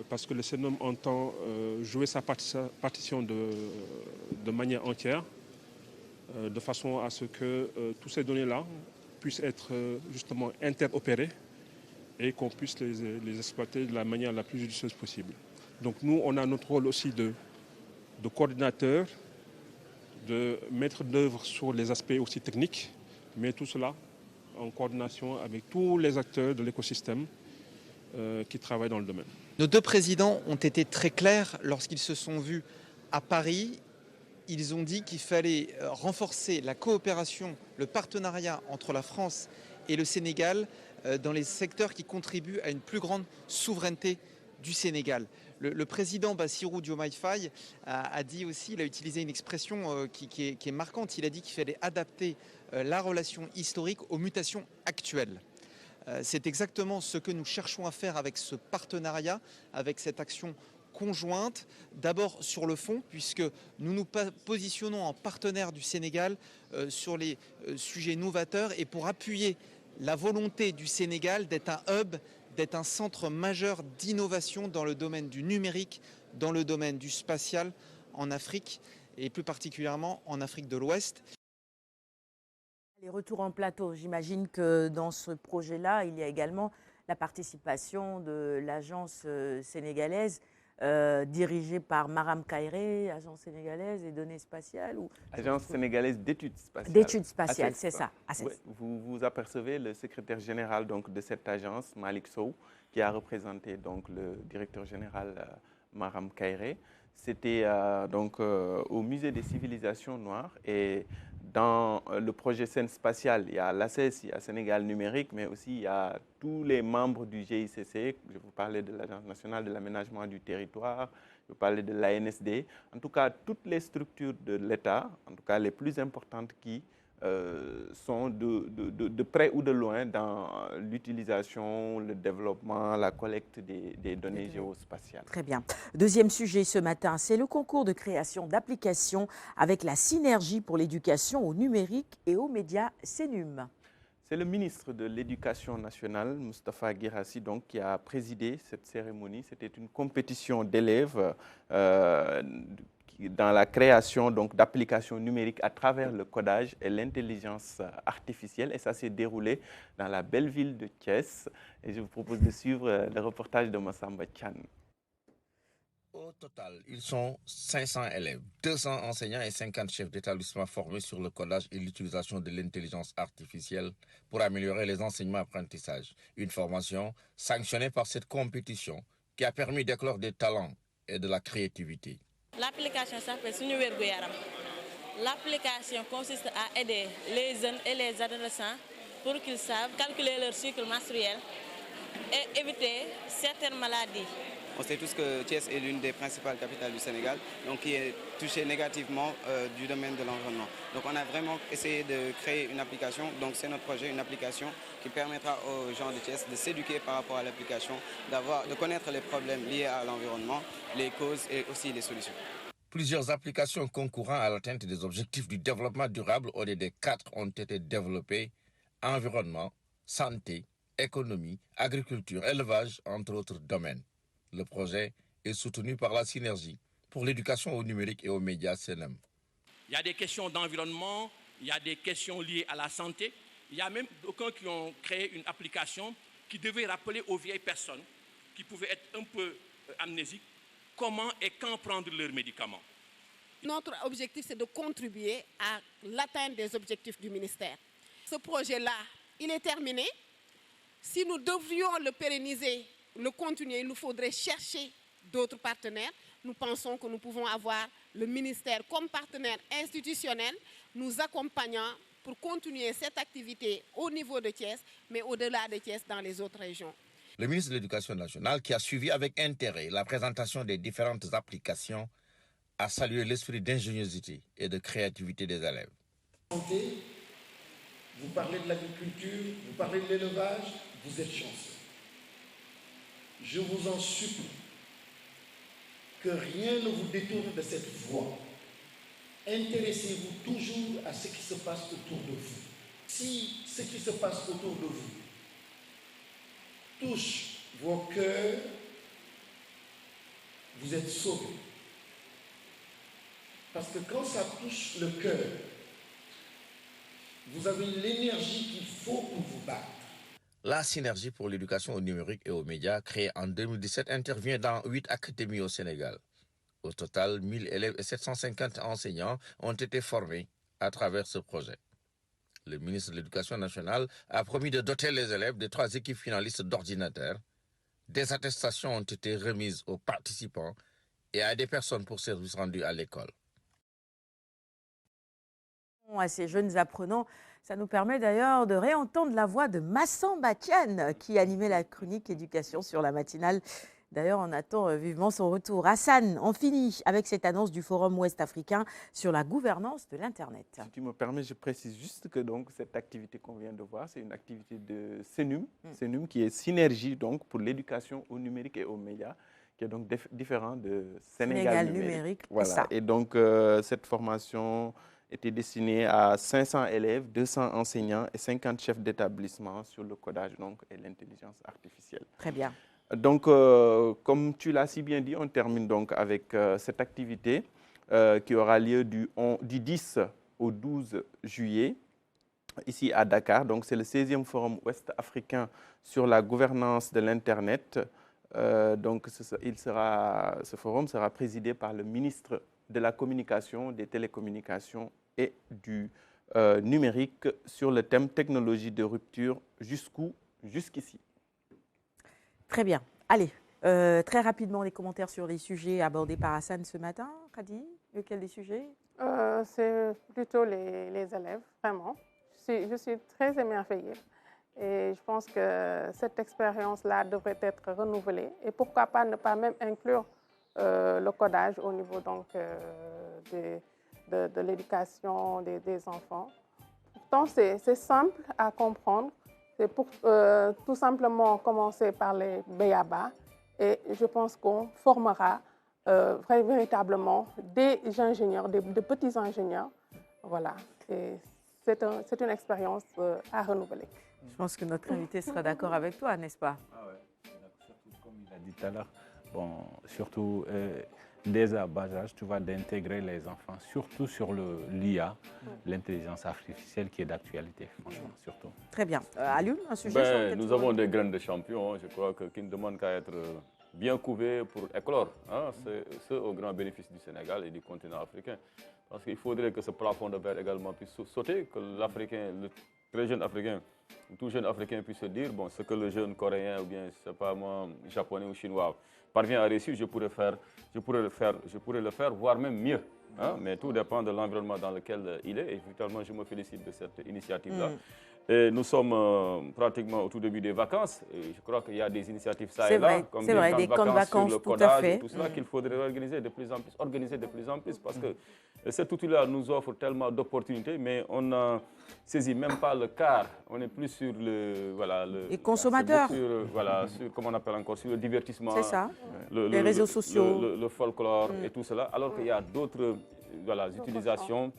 parce que le CNUM entend jouer sa partition de manière entière de façon à ce que toutes ces données-là puissent être justement interopérées et qu'on puisse les exploiter de la manière la plus judicieuse possible. Donc nous, on a notre rôle aussi de coordinateur, de maître d'œuvre sur les aspects aussi techniques, mais tout cela en coordination avec tous les acteurs de l'écosystème qui travaillent dans le domaine. Nos deux présidents ont été très clairs lorsqu'ils se sont vus à Paris. Ils ont dit qu'il fallait renforcer la coopération, le partenariat entre la France et le Sénégal dans les secteurs qui contribuent à une plus grande souveraineté du Sénégal. Le président Bassirou Diomaye Faye a dit aussi, il a utilisé une expression qui est marquante, il a dit qu'il fallait adapter la relation historique aux mutations actuelles. C'est exactement ce que nous cherchons à faire avec ce partenariat, avec cette action conjointe, d'abord sur le fond, puisque nous nous positionnons en partenaire du Sénégal sur les sujets novateurs et pour appuyer la volonté du Sénégal d'être un hub, d'être un centre majeur d'innovation dans le domaine du numérique, dans le domaine du spatial en Afrique et plus particulièrement en Afrique de l'Ouest. Les retours en plateau, j'imagine que dans ce projet-là, il y a également la participation de l'agence sénégalaise dirigée par Maram Kairé, agence sénégalaise des données spatiales. Agence sénégalaise d'études spatiales. D'études spatiales, c'est ça. Oui, vous apercevez le secrétaire général donc, de cette agence, Malik Sow, qui a représenté donc, le directeur général Maram Kairé. C'était donc au musée des civilisations noires et dans le projet Scène spatiale, il y a l'ACES, il y a Sénégal numérique, mais aussi il y a tous les membres du GICC. Je vous parlais de l'Agence nationale de l'aménagement du territoire, je vous parlais de l'ANSD. En tout cas, toutes les structures de l'État, en tout cas les plus importantes qui sont de près ou de loin dans l'utilisation, le développement, la collecte des données géospatiales. Très bien. Deuxième sujet ce matin, c'est le concours de création d'applications avec la synergie pour l'éducation au numérique et aux médias CNUM. C'est le ministre de l'Éducation nationale, Moustapha Guirassy, donc, qui a présidé cette cérémonie. C'était une compétition d'élèves dans la création d'applications numériques à travers le codage et l'intelligence artificielle. Et ça s'est déroulé dans la belle ville de Thiès. Et je vous propose de suivre le reportage de Massamba Tchan. Au total, ils sont 500 élèves, 200 enseignants et 50 chefs d'établissement formés sur le codage et l'utilisation de l'intelligence artificielle pour améliorer les enseignements-apprentissages. Une formation sanctionnée par cette compétition qui a permis d'éclore des talents et de la créativité. L'application s'appelle Sunu Wergu Yaram. L'application consiste à aider les jeunes et les adolescents pour qu'ils savent calculer leur cycle menstruel et éviter certaines maladies. On sait tous que Thiès est l'une des principales capitales du Sénégal, donc qui est touchée négativement du domaine de l'environnement. Donc on a vraiment essayé de créer une application, donc c'est notre projet, une application qui permettra aux gens de Thiès de s'éduquer par rapport à l'application, de connaître les problèmes liés à l'environnement, les causes et aussi les solutions. Plusieurs applications concourant à l'atteinte des objectifs du développement durable ODD 4 ont été développées: environnement, santé, économie, agriculture, élevage, entre autres domaines. Le projet est soutenu par la synergie pour l'éducation au numérique et aux médias CNM. Il y a des questions d'environnement, il y a des questions liées à la santé. Il y a même d'aucuns qui ont créé une application qui devait rappeler aux vieilles personnes qui pouvaient être un peu amnésiques comment et quand prendre leurs médicaments. Notre objectif, c'est de contribuer à l'atteinte des objectifs du ministère. Ce projet-là, il est terminé. Si nous devrions le pérenniser, le continuer, il nous faudrait chercher d'autres partenaires. Nous pensons que nous pouvons avoir le ministère comme partenaire institutionnel, nous accompagnant pour continuer cette activité au niveau de Thiès, mais au-delà de Thiès, dans les autres régions. Le ministre de l'Éducation nationale, qui a suivi avec intérêt la présentation des différentes applications, a salué l'esprit d'ingéniosité et de créativité des élèves. Santé, vous parlez de l'agriculture, vous parlez de l'élevage, vous êtes chanceux. Je vous en supplie que rien ne vous détourne de cette voie. Intéressez-vous toujours à ce qui se passe autour de vous. Si ce qui se passe autour de vous touche vos cœurs, vous êtes sauvés. Parce que quand ça touche le cœur, vous avez l'énergie qu'il faut pour vous battre. La synergie pour l'éducation au numérique et aux médias, créée en 2017, intervient dans 8 académies au Sénégal. Au total, 1000 élèves et 750 enseignants ont été formés à travers ce projet. Le ministre de l'Éducation nationale a promis de doter les élèves de 3 équipes finalistes d'ordinateurs. Des attestations ont été remises aux participants et à des personnes pour services rendus à l'école. À ces jeunes apprenants, ça nous permet d'ailleurs de réentendre la voix de Massan Batian qui animait la chronique éducation sur la matinale. D'ailleurs, on attend vivement son retour. Hassan, on finit avec cette annonce du Forum ouest-africain sur la gouvernance de l'Internet. Si tu me permets, je précise juste que donc, cette activité qu'on vient de voir, c'est une activité de CENUM, CENUM qui est synergie donc, pour l'éducation au numérique et aux médias, qui est donc différent de Sénégal numérique. Voilà. Et donc, cette formation était destinée à 500 élèves, 200 enseignants et 50 chefs d'établissement sur le codage donc, et l'intelligence artificielle. Très bien. Donc, comme tu l'as si bien dit, on termine donc avec cette activité qui aura lieu du 10 au 12 juillet, ici à Dakar. Donc, c'est le 16e Forum ouest-africain sur la gouvernance de l'Internet. Donc, ce forum sera présidé par le ministre de la Communication, des Télécommunications et du numérique sur le thème technologie de rupture jusqu'ici. Très bien. Allez, très rapidement, les commentaires sur les sujets abordés par Hassan ce matin. Khady, lequel des sujets? C'est plutôt les élèves, vraiment. Je suis très émerveillée. Et je pense que cette expérience-là devrait être renouvelée. Et pourquoi pas ne pas même inclure le codage au niveau donc, de l'éducation des enfants. Pourtant, c'est simple à comprendre. C'est pour tout simplement commencer par les BABA. Et je pense qu'on formera véritablement des ingénieurs, de petits ingénieurs. Voilà. C'est une expérience à renouveler. Je pense que notre invité sera d'accord avec toi, n'est-ce pas? Ah ouais. Surtout, comme il a dit tout à l'heure, bon, surtout dès à bas âge, tu vois, d'intégrer les enfants, surtout sur l'IA, l'intelligence artificielle qui est d'actualité, franchement, surtout. Très bien. Alioune, un sujet sur lequel nous avons des graines de champions, je crois, qui ne demandent qu'à être bien couvés pour éclore. Hein, c'est au grand bénéfice du Sénégal et du continent africain. Parce qu'il faudrait que ce plafond de verre également puisse sauter, que l'Africain, le très jeune Africain, tout jeune Africain puisse se dire, bon, ce que le jeune Coréen ou bien, je sais pas moi, Japonais ou Chinois parvient à réussir, je pourrais le faire, voire même mieux. Hein? Mais tout dépend de l'environnement dans lequel il est. Et finalement, je me félicite de cette initiative-là. Et nous sommes pratiquement au tout début des vacances. Et je crois qu'il y a des initiatives ça et là, comme des camps de vacances sur le codage et tout cela, qu'il faudrait organiser de plus en plus, parce que cet outil-là nous offre tellement d'opportunités, mais on n'a saisi même pas le quart. On est plus sur les consommateurs. Sur, comment on appelle encore, sur le divertissement. C'est ça. Les réseaux sociaux. Le folklore et tout cela, alors qu'il y a d'autres utilisations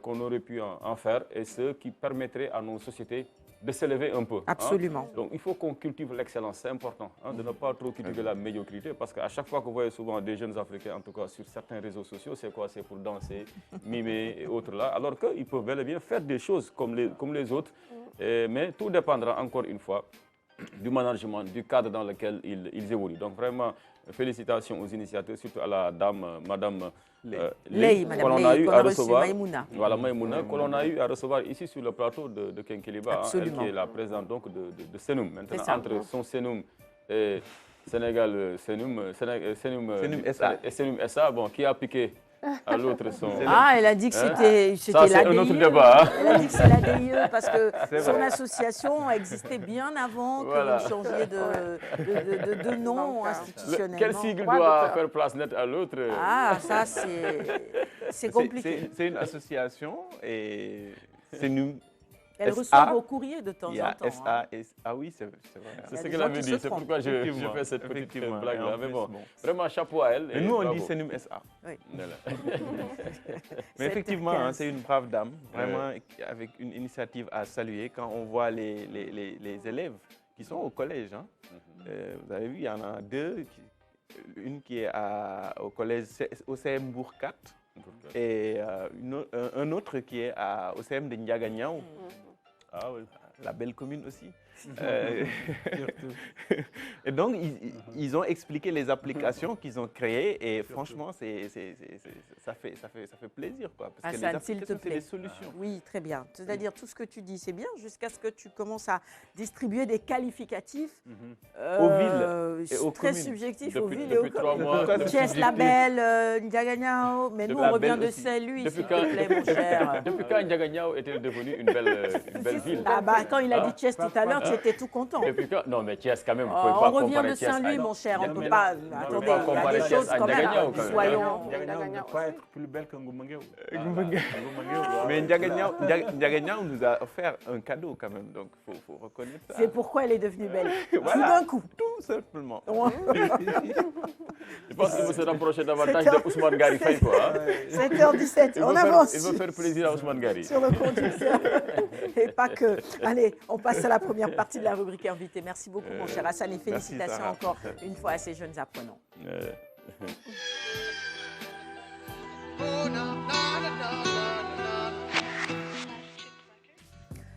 qu'on aurait pu en faire, et ce qui permettrait à nos sociétés de s'élever un peu. Absolument. Hein. Donc il faut qu'on cultive l'excellence, c'est important, hein, de ne pas trop cultiver la médiocrité, parce qu'à chaque fois que vous voyez souvent des jeunes Africains, en tout cas sur certains réseaux sociaux, c'est quoi? C'est pour danser, mimer et autres là, alors qu'ils peuvent bel et bien faire des choses comme les autres, mais tout dépendra encore une fois du management, du cadre dans lequel ils évoluent. Donc vraiment, félicitations aux initiateurs, surtout à la dame, Madame Ley, que l'on a eu à recevoir, Maïmouna, que l'on a eu à recevoir ici sur le plateau de Kenkeliba, elle qui est la présidente donc de CENUM. Maintenant, entre son CENUM et Sénégal CENUM SA et CENUM SA, bon, qui a piqué à l'autre son... elle a dit que c'était c'est un autre débat. Hein. Elle a dit que c'est l'ADIE parce que son association existait bien avant que vous changiez de nom institutionnellement. Quel sigle doit faire place nette à l'autre? Ah, ça c'est compliqué. C'est une association et c'est nous. Elle reçoit vos courriers de temps en temps. Ah oui, c'est vrai. C'est ce qu'elle avait dit, c'est pourquoi je fais cette petite blague-là. Mais bon, vraiment chapeau à elle. Et nous, on dit CENUM SA. Oui. Mais effectivement, c'est une brave dame, vraiment avec une initiative à saluer. Quand on voit les élèves qui sont au collège, hein. Vous avez vu, il y en a deux. Une qui est au collège OCM Bourg 4 et un autre qui est au CM de Ndiaganiao. Ah oui. La belle commune aussi. Et donc, ils ont expliqué les applications qu'ils ont créées et franchement, ça fait plaisir. Quoi, parce que les Hassan, s'il te applications, c'est plaît. des solutions. Oui, très bien. C'est-à-dire tout ce que tu dis, c'est bien jusqu'à ce que tu commences à distribuer des qualificatifs aux villes et aux très communes. subjectifs Depuis- aux villes et aux depuis 3 mois, communes. Thiès, Label, Ndiaganyao, mais nous on revient de Saint-Louis, s'il te plaît, mon cher. Depuis quand Ndiaganyao était devenu une belle ville? Ah bah, quand il a dit Thiès tout à l'heure, tu étais tout content. Depuis quand? Non, mais Thiès, quand même, vous Oh, pouvez pas on revient comparer de Thiès à- Saint-Louis, mon cher, on Non, ne peut mais pas. non, on peut Attendez, pas il y a comparer des Thiès choses à quand même. Ndiaganyao, quand même. Soyons. Ndiaganyao ne peut pas être plus belle que Ngoumangueo. Mais Ndiaganyao nous a offert un cadeau quand même, donc il faut reconnaître ça. C'est pourquoi elle est devenue belle. Voilà. Tout d'un coup. Tout simplement. Je pense qu'il faut se rapprocher davantage de Ousmane Gari Faye, quoi. 7h17, on avance. Il veut faire plaisir à Ousmane Gari. Sur le conducteur. Et pas que. Allez, on passe à la première partie de la rubrique invité. Merci beaucoup, mon cher Hassan, et félicitations Sarah. encore une fois à ces jeunes apprenants.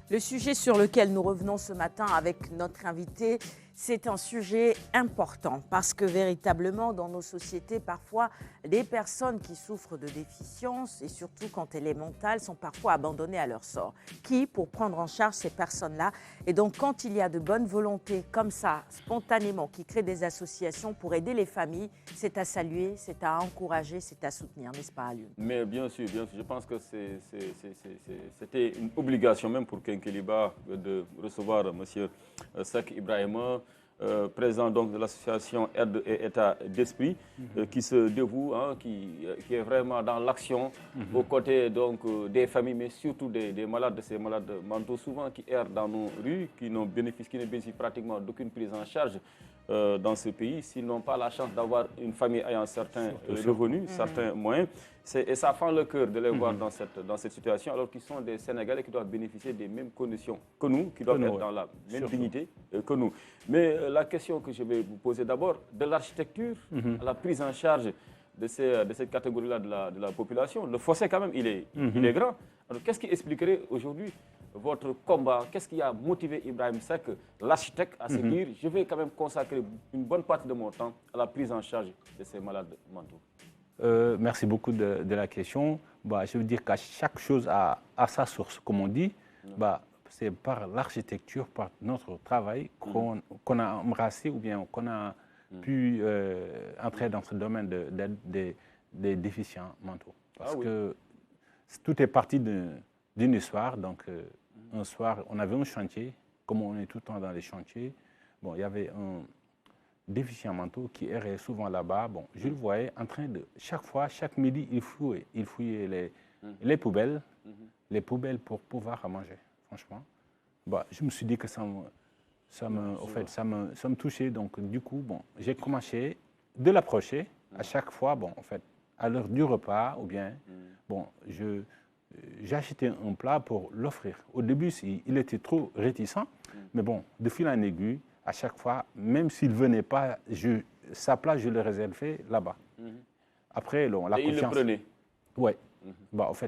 Le sujet sur lequel nous revenons ce matin avec notre invité, c'est un sujet important parce que véritablement dans nos sociétés, parfois, les personnes qui souffrent de déficience et surtout quand elle est mentale sont parfois abandonnées à leur sort. Qui pour prendre en charge ces personnes-là? Et donc quand il y a de bonnes volontés comme ça, spontanément, qui créent des associations pour aider les familles, c'est à saluer, c'est à encourager, c'est à soutenir, n'est-ce pas, Alioune? Mais bien sûr, je pense que c'était une obligation même pour Kenkeliba de recevoir M. Sak Ibrahima, président donc de l'association Aide et État d'Esprit, qui se dévoue, qui est vraiment dans l'action aux côtés donc, des familles, mais surtout des malades, de ces malades mentaux, souvent qui errent dans nos rues, qui ne bénéficient pratiquement d'aucune prise en charge dans ce pays, s'ils n'ont pas la chance d'avoir une famille ayant certains revenus, certains moyens. Et ça fend le cœur de les voir dans cette situation, alors qu'ils sont des Sénégalais qui doivent bénéficier des mêmes conditions que nous, qui doivent être dans la même dignité que nous. Mais la question que je vais vous poser d'abord, de l'architecture à la prise en charge de cette catégorie-là de la population, le fossé quand même, il est grand. Alors qu'est-ce qui expliquerait aujourd'hui votre combat? Qu'est-ce qui a motivé Ibrahim Seck, l'architecte, à se dire je vais quand même consacrer une bonne partie de mon temps à la prise en charge de ces malades mentaux? Merci beaucoup de la question. Je veux dire qu'à chaque chose a sa source, comme on dit. C'est par l'architecture, par notre travail qu'on a embrassé ou bien qu'on a pu entrer dans ce domaine des déficients mentaux. Parce que tout est parti d'une histoire. Donc, un soir, on avait un chantier, comme on est tout le temps dans les chantiers. Bon, il y avait un déficient mentaux qui errait souvent là-bas. Bon, je le voyais en train de, chaque midi, il fouillait les poubelles pour pouvoir manger, franchement. Je me suis dit que ça me touchait. Donc, du coup, j'ai commencé de l'approcher à chaque fois, à l'heure du repas, ou bien, j'ai acheté un plat pour l'offrir. Au début, il était trop réticent, mais de fil en aiguille, à chaque fois, même s'il ne venait pas, sa place, je le réservais là-bas. Après, la confiance... Et il le prenait? Oui.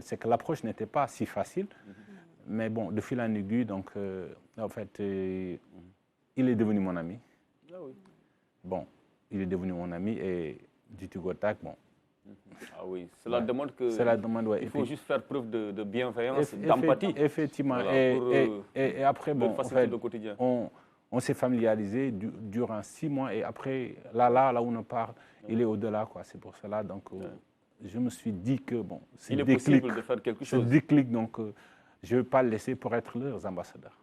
C'est que l'approche n'était pas si facile, mais de fil en aiguille, donc, il est devenu mon ami. Ah oui. Il est devenu mon ami et du Tugotac, Ah oui, cela demande que... Cela demande, il faut juste faire preuve de bienveillance, d'empathie. Effectivement. Voilà, et après, faciliter le quotidien. On s'est familiarisé durant 6 mois et après, là où on parle, il est au-delà, quoi. C'est pour cela, donc, je me suis dit que, c'est il est possible de faire quelque chose. C'est déclic, donc, je ne vais pas le laisser pour être leurs ambassadeurs.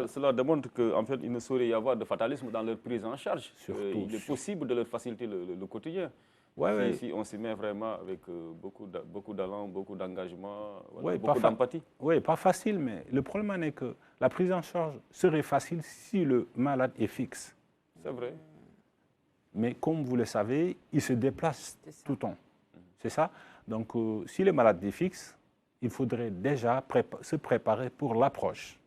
Cela démontre qu'en fait, il ne saurait y avoir de fatalisme dans leur prise en charge. Il est possible de leur faciliter le quotidien. Si on s'y met vraiment avec beaucoup d'allant, beaucoup d'engagement, beaucoup d'empathie. Oui, pas facile, mais le problème est que la prise en charge serait facile si le malade est fixe. C'est vrai. Mais comme vous le savez, il se déplace tout le temps. C'est ça. Donc, si le malade est fixe, il faudrait déjà se préparer pour l'approche.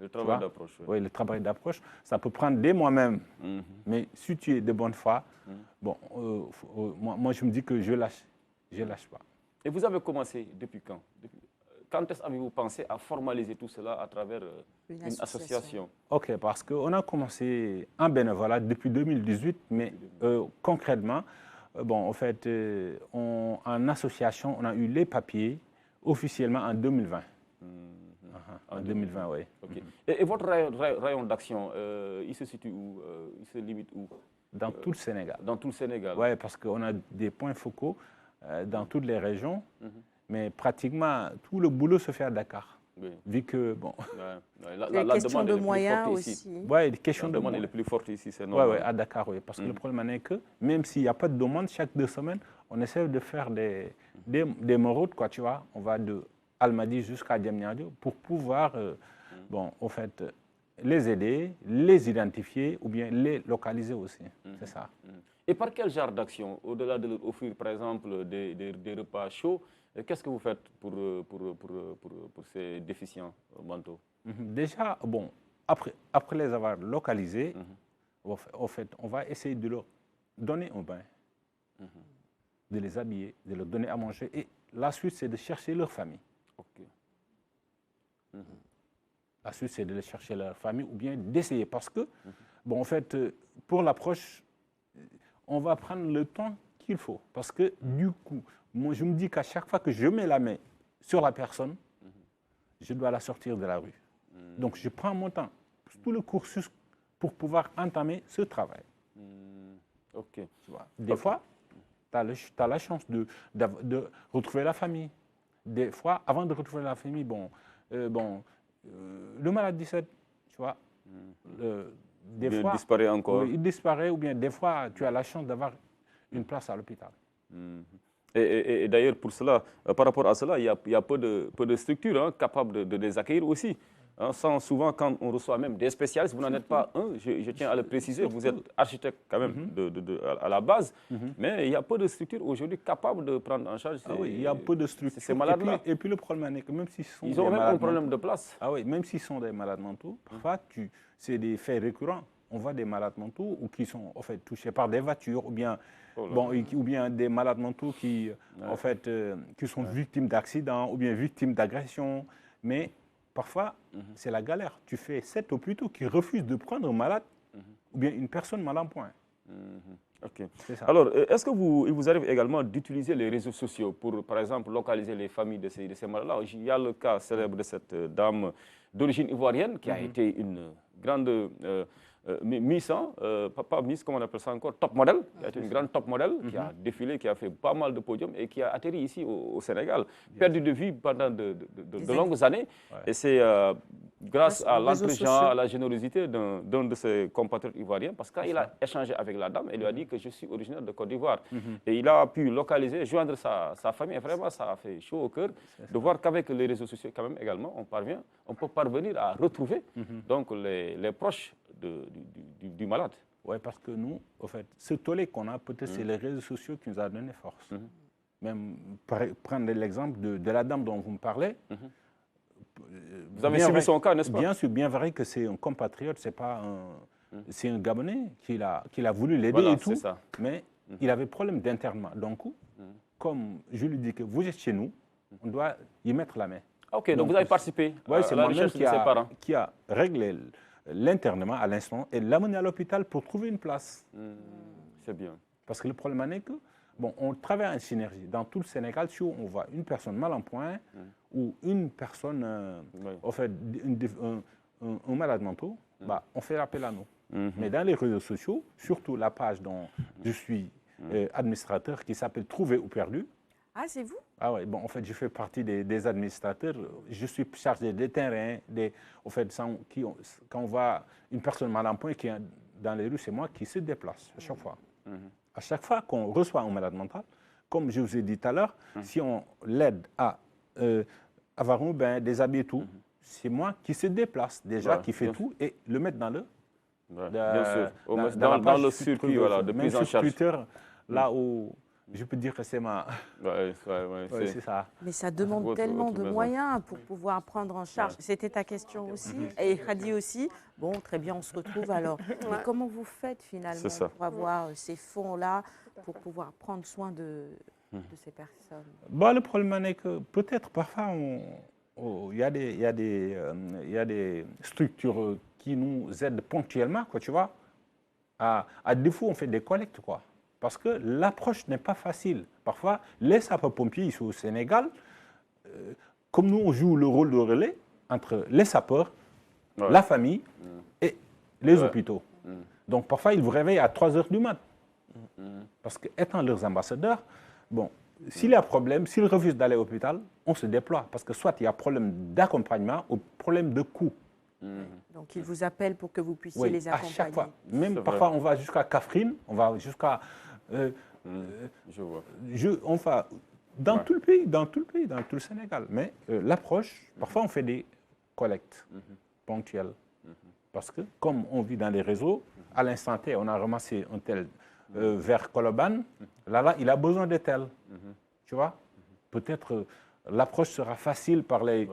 Le travail d'approche. Oui, le travail d'approche, ça peut prendre des mois même. Mais si tu es de bonne foi, moi je me dis que je lâche pas. Et vous avez commencé depuis quand? quand est-ce avez-vous pensé à formaliser tout cela à travers une association? Ok, parce qu'on a commencé en bénévolat depuis 2018, mais concrètement, bon, en fait, en association, on a eu les papiers officiellement en 2020. En 2020, oui. Okay. Et votre rayon d'action, il se situe où? Il se limite où? Dans tout le Sénégal. Dans tout le Sénégal. Oui, parce qu'on a des points focaux dans toutes les régions, mais pratiquement tout le boulot se fait à Dakar. Oui. Vu que, bon... La question de moyens aussi. Oui, question de demande moyens. est le plus forte ici, c'est normal. Oui, à Dakar, oui. Parce que le problème est que, même s'il n'y a pas de demande, chaque 2 semaines, on essaie de faire des maraudes, quoi, tu vois. On va de Almadies jusqu'à Diamniadio pour pouvoir, bon, en fait, les aider, les identifier ou bien les localiser aussi. C'est ça. Et par quel genre d'action? Au-delà de leur offrir, par exemple, des repas chauds, qu'est-ce que vous faites pour ces déficients mentaux? Déjà, bon, après les avoir localisés, en fait, on va essayer de leur donner un bain, de les habiller, de leur donner à manger. Et la suite, c'est de chercher leur famille. Ok. La suite, c'est de les chercher leur famille ou bien d'essayer. Parce que, bon, en fait, pour l'approche, on va prendre le temps qu'il faut. Parce que, du coup, moi, je me dis qu'à chaque fois que je mets la main sur la personne, je dois la sortir de la rue. Donc, je prends mon temps, tout le cursus pour pouvoir entamer ce travail. Ok. Tu vois. Des fois, tu as la chance de retrouver la famille. Des fois, avant de retrouver la famille, le malade 17, tu vois, des fois, il disparaît encore. Il disparaît, ou bien des fois, tu as la chance d'avoir une place à l'hôpital. Et d'ailleurs, pour cela, par rapport à cela, il y a peu de structures capables de les accueillir aussi. Souvent, quand on reçoit même des spécialistes, vous n'en êtes pas un, je tiens à le préciser, vous êtes architecte quand même à la base, mais il y a peu de structures aujourd'hui capables de prendre en charge ces, il y a peu de structures. Ces malades-là. Et puis le problème est que même s'ils sont ils ont même un problème de place. Ah oui, même s'ils sont des malades mentaux, parfois, c'est des faits récurrents. On voit des malades mentaux ou qui sont en fait touchés par des voitures ou bien, ou bien des malades mentaux qui, en fait, qui sont victimes d'accidents ou bien victimes d'agressions. Mais parfois, c'est la galère. Tu fais 7 hôpitaux qui refusent de prendre un malade ou bien une personne mal en point. Ok. Ça. Alors, est-ce que il vous arrive également d'utiliser les réseaux sociaux pour, par exemple, localiser les familles de ces malades-là? Il y a le cas célèbre de cette dame d'origine ivoirienne qui a été une grande Miss, pas Miss, comment on appelle ça encore, top modèle, qui a été une grande top modèle, qui a défilé, qui a fait pas mal de podiums et qui a atterri ici au Sénégal, perdu de vue pendant de longues années. Et c'est grâce à l'entregent, à la générosité d'un de ses compatriotes ivoiriens, parce que quand il a échangé avec la dame, elle lui a dit que je suis originaire de Côte d'Ivoire. Et il a pu localiser, joindre sa famille, et vraiment ça a fait chaud au cœur de voir qu'avec les réseaux sociaux quand même également, on peut parvenir à retrouver donc les proches du malade. Oui, parce que nous, en fait, ce tollé qu'on a, peut-être c'est les réseaux sociaux qui nous ont donné force. Même prendre l'exemple de la dame dont vous me parlez. Vous avez suivi son cas, n'est-ce pas? Bien sûr, bien vrai que c'est un compatriote, c'est pas c'est un Gabonais qui a voulu l'aider et tout, mais il avait problème d'internement. Donc, comme je lui dis que vous êtes chez nous, on doit y mettre la main. Ok, donc vous avez participé à la recherche de ses parents. Qui a réglé l'internement à l'instant et l'amener à l'hôpital pour trouver une place. C'est bien. Parce que le problème est que, bon, on travaille en synergie. Dans tout le Sénégal, si on voit une personne mal en point ou une personne, en fait, un malade mental, on fait appel à nous. Mais dans les réseaux sociaux, surtout la page dont je suis administrateur qui s'appelle Trouver ou Perdu. Ah, c'est vous? Ah oui, bon, en fait, je fais partie des administrateurs. Je suis chargé des terrains. En fait, quand on voit une personne mal en point qui est dans les rues, c'est moi qui se déplace à chaque fois. À chaque fois qu'on reçoit un malade mental, comme je vous ai dit tout à l'heure, si on l'aide à avoir un bain, des habits et tout, c'est moi qui se déplace déjà, qui fait tout et le mettre dans le... bien sûr, dans le circuit de mise en charge. Twitter, là où... Je peux dire que c'est ma... c'est ça. Mais ça demande tellement de moyens pour pouvoir prendre en charge. C'était ta question aussi. Et Khadi aussi. Bon, très bien, on se retrouve alors. Mais comment vous faites finalement pour avoir ces fonds-là, pour pouvoir prendre soin de ces personnes? Le problème est que peut-être parfois il y a des structures qui nous aident ponctuellement, quoi, tu vois. À défaut, on fait des collectes, quoi. Parce que l'approche n'est pas facile. Parfois, les sapeurs-pompiers ici au Sénégal, comme nous, on joue le rôle de relais entre les sapeurs, la famille et les hôpitaux. Donc, parfois, ils vous réveillent à 3 heures du matin. Parce qu'étant leurs ambassadeurs, bon, s'il y a problème, s'ils refusent d'aller à l'hôpital, on se déploie. Parce que soit il y a problème d'accompagnement ou problème de coût. Donc, ils vous appellent pour que vous puissiez les accompagner. À chaque fois. Même parfois, on va jusqu'à Kaffrine, on va jusqu'à... je vois. On va dans tout le pays, dans tout le Sénégal. Mais l'approche, parfois, on fait des collectes ponctuelles. Parce que, comme on vit dans les réseaux, à l'instant T, on a ramassé un tel vers Koloban, là, il a besoin de tel. Tu vois? Peut-être l'approche sera facile par les...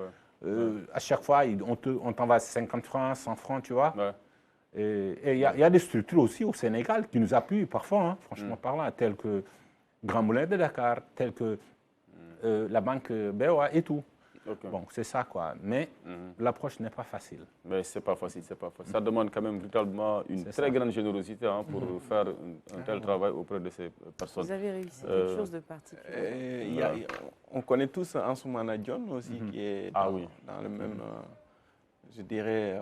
à chaque fois, on t'envoie 50 francs, 100 francs, tu vois. Et il y a des structures aussi au Sénégal qui nous appuient parfois, hein, franchement parlant, telles que Grand Moulin de Dakar, telles que la banque BOA et tout. Bon, c'est ça, quoi. Mais l'approche n'est pas facile. Mais c'est pas facile, c'est pas facile. Ça demande quand même véritablement une très grande générosité pour faire un tel travail auprès de ces personnes. Vous avez réussi quelque chose de particulier. On connaît tous Ansoumana Dione aussi, qui est dans le même, je dirais,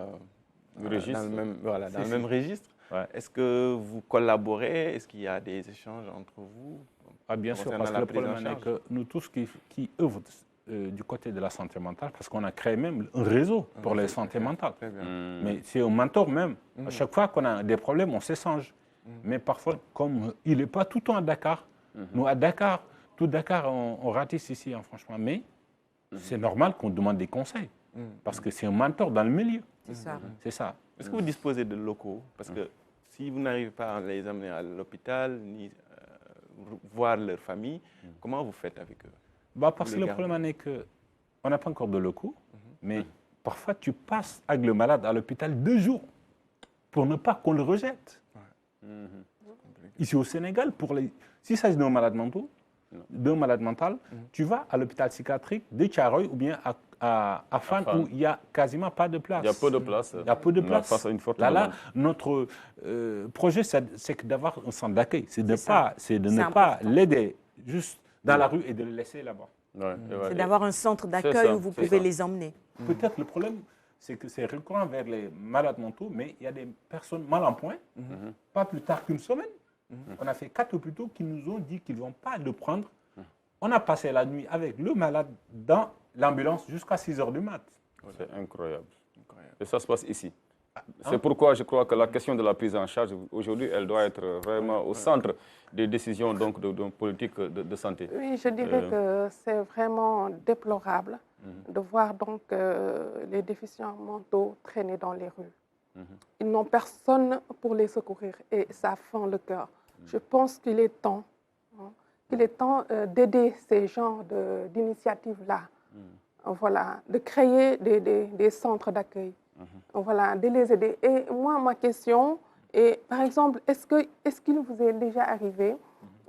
registre. Dans le même registre. Est-ce que vous collaborez? Est-ce qu'il y a des échanges entre vous? Bien sûr, parce que le problème est que nous tous qui œuvrent du côté de la santé mentale, parce qu'on a créé même un réseau pour la santé mentale. Mais c'est un mentor même. À chaque fois qu'on a des problèmes, on s'échange. Mais parfois, comme il n'est pas tout le temps à Dakar, nous à Dakar, tout Dakar, on ratisse ici, hein, franchement. Mais c'est normal qu'on demande des conseils, parce que c'est un mentor dans le milieu. C'est ça. Est-ce que vous disposez de locaux? Parce que si vous n'arrivez pas à les amener à l'hôpital, ni voir leur famille, comment vous faites avec eux? Parce que le problème est qu'on n'a pas encore de locaux, mais parfois tu passes avec le malade à l'hôpital 2 jours pour ne pas qu'on le rejette. Ici au Sénégal, s'il s'agit d'un malade mental, tu vas à l'hôpital psychiatrique de Thiaroye ou bien à Fan où il n'y a quasiment pas de place. Il y a peu de place. Il y a peu de place. Face à une forte Là, notre projet, c'est d'avoir un centre d'accueil. C'est de ne pas l'aider juste dans la rue et de le laisser là-bas. C'est d'avoir un centre d'accueil où vous pouvez les emmener. Peut-être le problème, c'est que c'est récurrent vers les malades mentaux, mais il y a des personnes mal en point, pas plus tard qu'une semaine. On a fait 4 hôpitaux qui nous ont dit qu'ils ne vont pas le prendre. On a passé la nuit avec le malade dans l'ambulance jusqu'à 6 heures du mat. C'est incroyable. Et ça se passe ici. C'est pourquoi je crois que la question de la prise en charge, aujourd'hui, elle doit être vraiment au centre des décisions de politique de santé. Oui, je dirais que c'est vraiment déplorable de voir donc les déficients mentaux traîner dans les rues. Ils n'ont personne pour les secourir et ça fend le cœur. Je pense qu'il est temps, d'aider ces genres d'initiatives-là. Voilà, de créer des centres d'accueil. Voilà, de les aider. Et moi, ma question est, par exemple, est-ce qu'il vous est déjà arrivé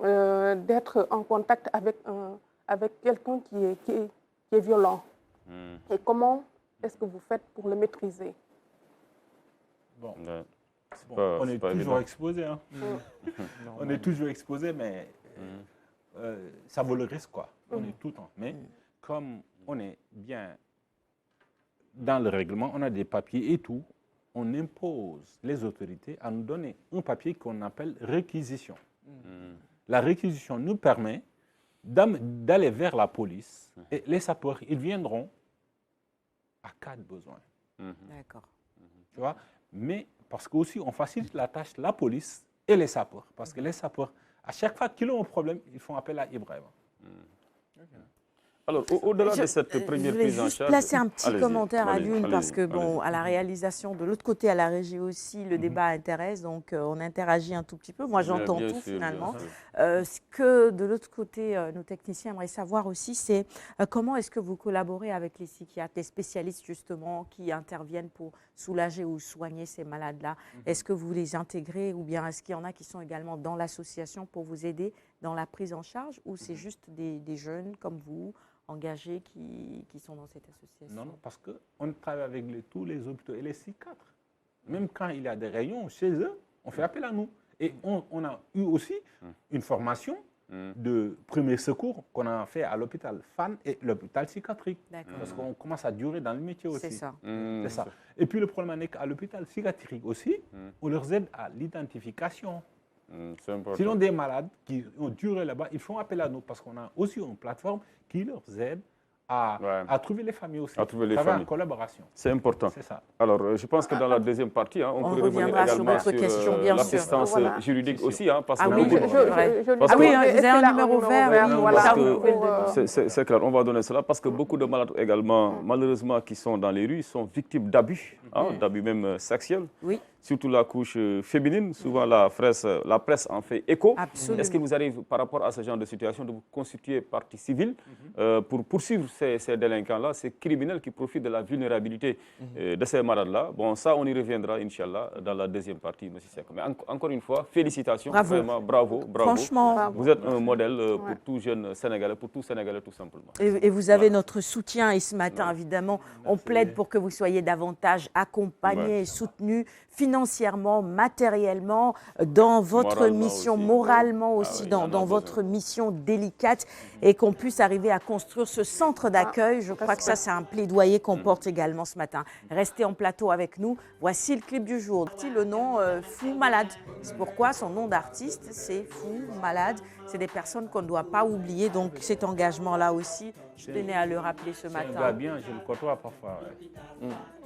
d'être en contact avec quelqu'un qui est violent? Et comment est-ce que vous faites pour le maîtriser? On est toujours exposé. Hein. On est toujours exposé, mais ça vaut le risque, quoi. On est tout le temps. Mais comme on est bien dans le règlement, on a des papiers et tout, on impose les autorités à nous donner un papier qu'on appelle réquisition. La réquisition nous permet d'aller vers la police et les sapeurs, ils viendront à cas de besoin. D'accord. Tu vois? Mais parce qu'aussi, on facilite la tâche, la police et les sapeurs. Parce que les sapeurs, à chaque fois qu'ils ont un problème, ils font appel à Ibrahim. Alors, au-delà de cette première prise en charge... Je vais juste placer un petit commentaire à l'une parce que, bon, à la réalisation, de l'autre côté, à la régie aussi, le débat intéresse, donc on interagit un tout petit peu. Moi, j'entends tout finalement. Ce que, de l'autre côté, nos techniciens aimeraient savoir aussi, c'est comment est-ce que vous collaborez avec les psychiatres, les spécialistes justement qui interviennent pour soulager ou soigner ces malades-là. Est-ce que vous les intégrez ou bien est-ce qu'il y en a qui sont également dans l'association pour vous aider dans la prise en charge ou c'est juste des jeunes comme vous engagés qui sont dans cette association? Non, parce qu'on travaille avec tous les hôpitaux et les psychiatres. Même quand il y a des réunions chez eux, on fait appel à nous. Et on a eu aussi une formation de premier secours qu'on a fait à l'hôpital FAN et l'hôpital psychiatrique. Parce qu'on commence à durer dans le métier aussi. C'est ça. C'est ça. Et puis le problème est qu'à l'hôpital psychiatrique aussi, on leur aide à l'identification. C'est important. Sinon, des malades qui ont duré là-bas, ils font appel à nous parce qu'on a aussi une plateforme qui leur aide à trouver les familles aussi. À trouver les familles. En collaboration. C'est important. C'est ça. Alors, je pense que dans la deuxième partie, on pourrait revenir également sur l'assistance juridique aussi. Parce que vous avez un numéro vert. C'est clair, on va donner cela parce que beaucoup de malades également, malheureusement, qui sont dans les rues, sont victimes d'abus, d'abus même sexuels. Oui. Surtout la couche féminine, souvent la presse en fait écho. Absolument. Est-ce qu'il vous arrive, par rapport à ce genre de situation, de vous constituer partie civile pour poursuivre ces délinquants-là, ces criminels qui profitent de la vulnérabilité de ces malades-là? Bon, ça, on y reviendra, Inch'Allah, dans la deuxième partie, M. Seck. Mais encore une fois, félicitations. Bravo. Vraiment, bravo. Franchement. Vous êtes un modèle pour tout jeune Sénégalais, pour tout Sénégalais, tout simplement. Et vous avez notre soutien. Et ce matin, évidemment, on plaide pour que vous soyez davantage accompagnés et soutenus financièrement, matériellement, dans votre mission, moralement aussi, dans votre mission délicate, et qu'on puisse arriver à construire ce centre d'accueil. Je crois que ça, c'est un plaidoyer qu'on porte également ce matin. Restez en plateau avec nous. Voici le clip du jour. Le nom Fou Malade. C'est pourquoi son nom d'artiste, c'est Fou Malade. C'est des personnes qu'on ne doit pas oublier. Donc cet engagement-là aussi, je tenais à le rappeler ce matin. Ça va bien, je le côtoie parfois.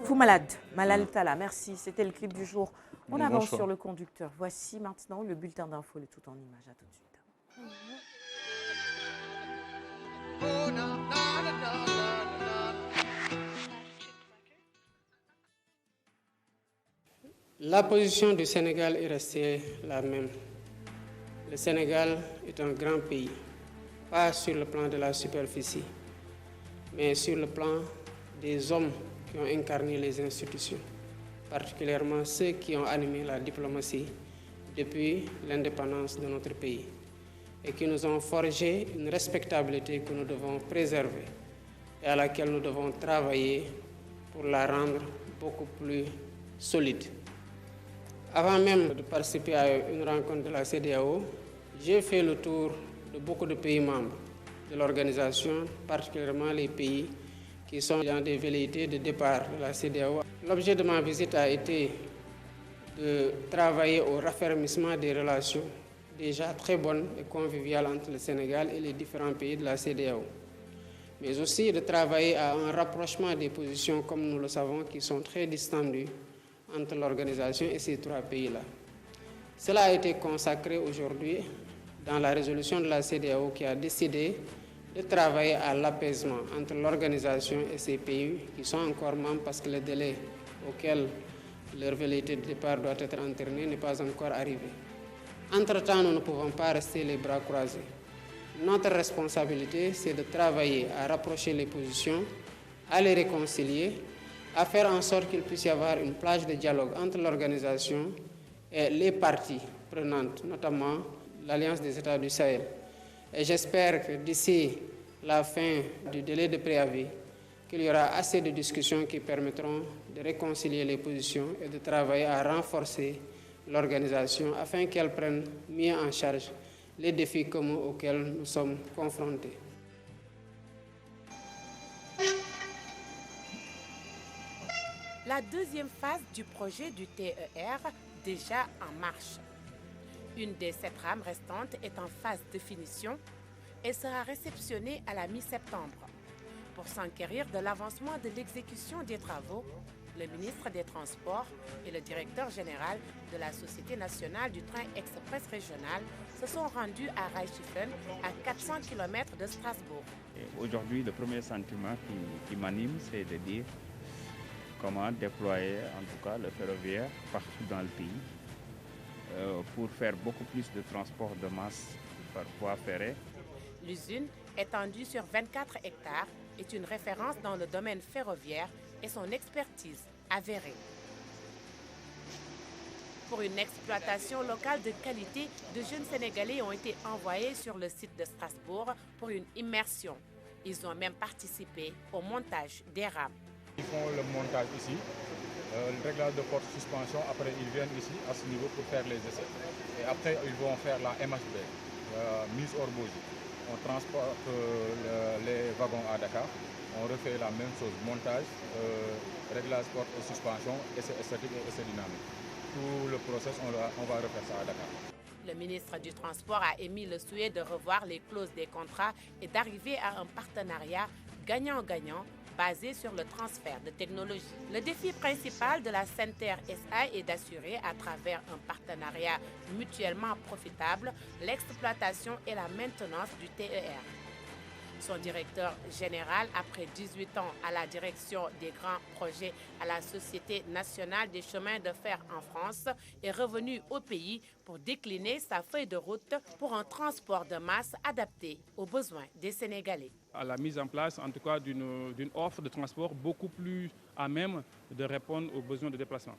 Fou Malade, Malal Talla, merci. C'était le clip du jour. On avance sur le conducteur. Voici maintenant le bulletin d'info, le tout en images. À tout de suite. La position du Sénégal est restée la même. Le Sénégal est un grand pays, pas sur le plan de la superficie, mais sur le plan des hommes qui ont incarné les institutions, particulièrement ceux qui ont animé la diplomatie depuis l'indépendance de notre pays et qui nous ont forgé une respectabilité que nous devons préserver et à laquelle nous devons travailler pour la rendre beaucoup plus solide. Avant même de participer à une rencontre de la CEDEAO, j'ai fait le tour de beaucoup de pays membres de l'organisation, particulièrement les pays qui sont dans des velléités de départ de la CEDEAO. L'objet de ma visite a été de travailler au raffermissement des relations déjà très bonnes et conviviales entre le Sénégal et les différents pays de la CEDEAO, mais aussi de travailler à un rapprochement des positions, comme nous le savons, qui sont très distendues entre l'organisation et ces trois pays-là. Cela a été consacré aujourd'hui dans la résolution de la CEDEAO qui a décidé de travailler à l'apaisement entre l'organisation et ces pays qui sont encore membres parce que le délai auquel leur velléité de départ doit être entériné n'est pas encore arrivé. Entre-temps, nous ne pouvons pas rester les bras croisés. Notre responsabilité, c'est de travailler à rapprocher les positions, à les réconcilier, à faire en sorte qu'il puisse y avoir une plage de dialogue entre l'organisation et les parties prenantes, notamment l'Alliance des États du Sahel. Et j'espère que d'ici la fin du délai de préavis, qu'il y aura assez de discussions qui permettront de réconcilier les positions et de travailler à renforcer l'organisation afin qu'elle prenne mieux en charge les défis communs auxquels nous sommes confrontés. La deuxième phase du projet du TER, déjà en marche. Une des 7 rames restantes est en phase de finition et sera réceptionnée à la mi-septembre. Pour s'enquérir de l'avancement de l'exécution des travaux, le ministre des Transports et le directeur général de la Société nationale du train express régional se sont rendus à Reichshoffen, à 400 km de Strasbourg. Aujourd'hui, le premier sentiment qui m'anime, c'est de dire comment déployer en tout cas le ferroviaire partout dans le pays pour faire beaucoup plus de transport de masse par voie ferrée. L'usine, étendue sur 24 hectares, est une référence dans le domaine ferroviaire et son expertise avérée. Pour une exploitation locale de qualité, de jeunes Sénégalais ont été envoyés sur le site de Strasbourg pour une immersion. Ils ont même participé au montage des rames. Ils font le montage ici, le réglage de porte suspension. Après, ils viennent ici à ce niveau pour faire les essais. Et après, ils vont faire la MHB, mise hors bougie. On transporte les wagons à Dakar. On refait la même chose, montage, réglage porte et suspension, essai statique et essai dynamique. Tout le process, on va refaire ça à Dakar. Le ministre du Transport a émis le souhait de revoir les clauses des contrats et d'arriver à un partenariat gagnant-gagnant basé sur le transfert de technologie. Le défi principal de la SENTER SA est d'assurer à travers un partenariat mutuellement profitable l'exploitation et la maintenance du TER. Son directeur général, après 18 ans à la direction des grands projets à la Société nationale des chemins de fer en France, est revenu au pays pour décliner sa feuille de route pour un transport de masse adapté aux besoins des Sénégalais. À la mise en place, en tout cas, d'une offre de transport beaucoup plus à même de répondre aux besoins de déplacement.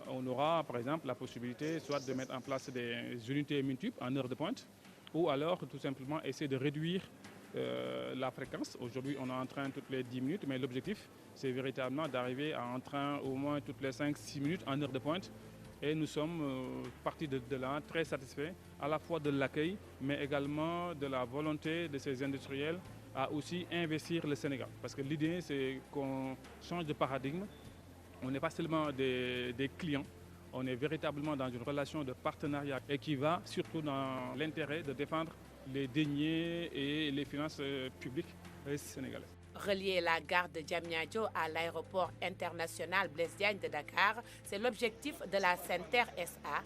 On aura, par exemple, la possibilité soit de mettre en place des unités multiples en heure de pointe, ou alors tout simplement essayer de réduire la fréquence. Aujourd'hui, on est en train toutes les 10 minutes, mais l'objectif, c'est véritablement d'arriver à un train au moins toutes les 5-6 minutes en heure de pointe. Et nous sommes partis de là très satisfaits, à la fois de l'accueil, mais également de la volonté de ces industriels à aussi investir le Sénégal. Parce que l'idée, c'est qu'on change de paradigme. On n'est pas seulement des clients, on est véritablement dans une relation de partenariat et qui va surtout dans l'intérêt de défendre les deniers et les finances publiques sénégalaises. Relier la gare de Diamniadio à l'aéroport international Blaise Diagne de Dakar, c'est l'objectif de la SENTER SA.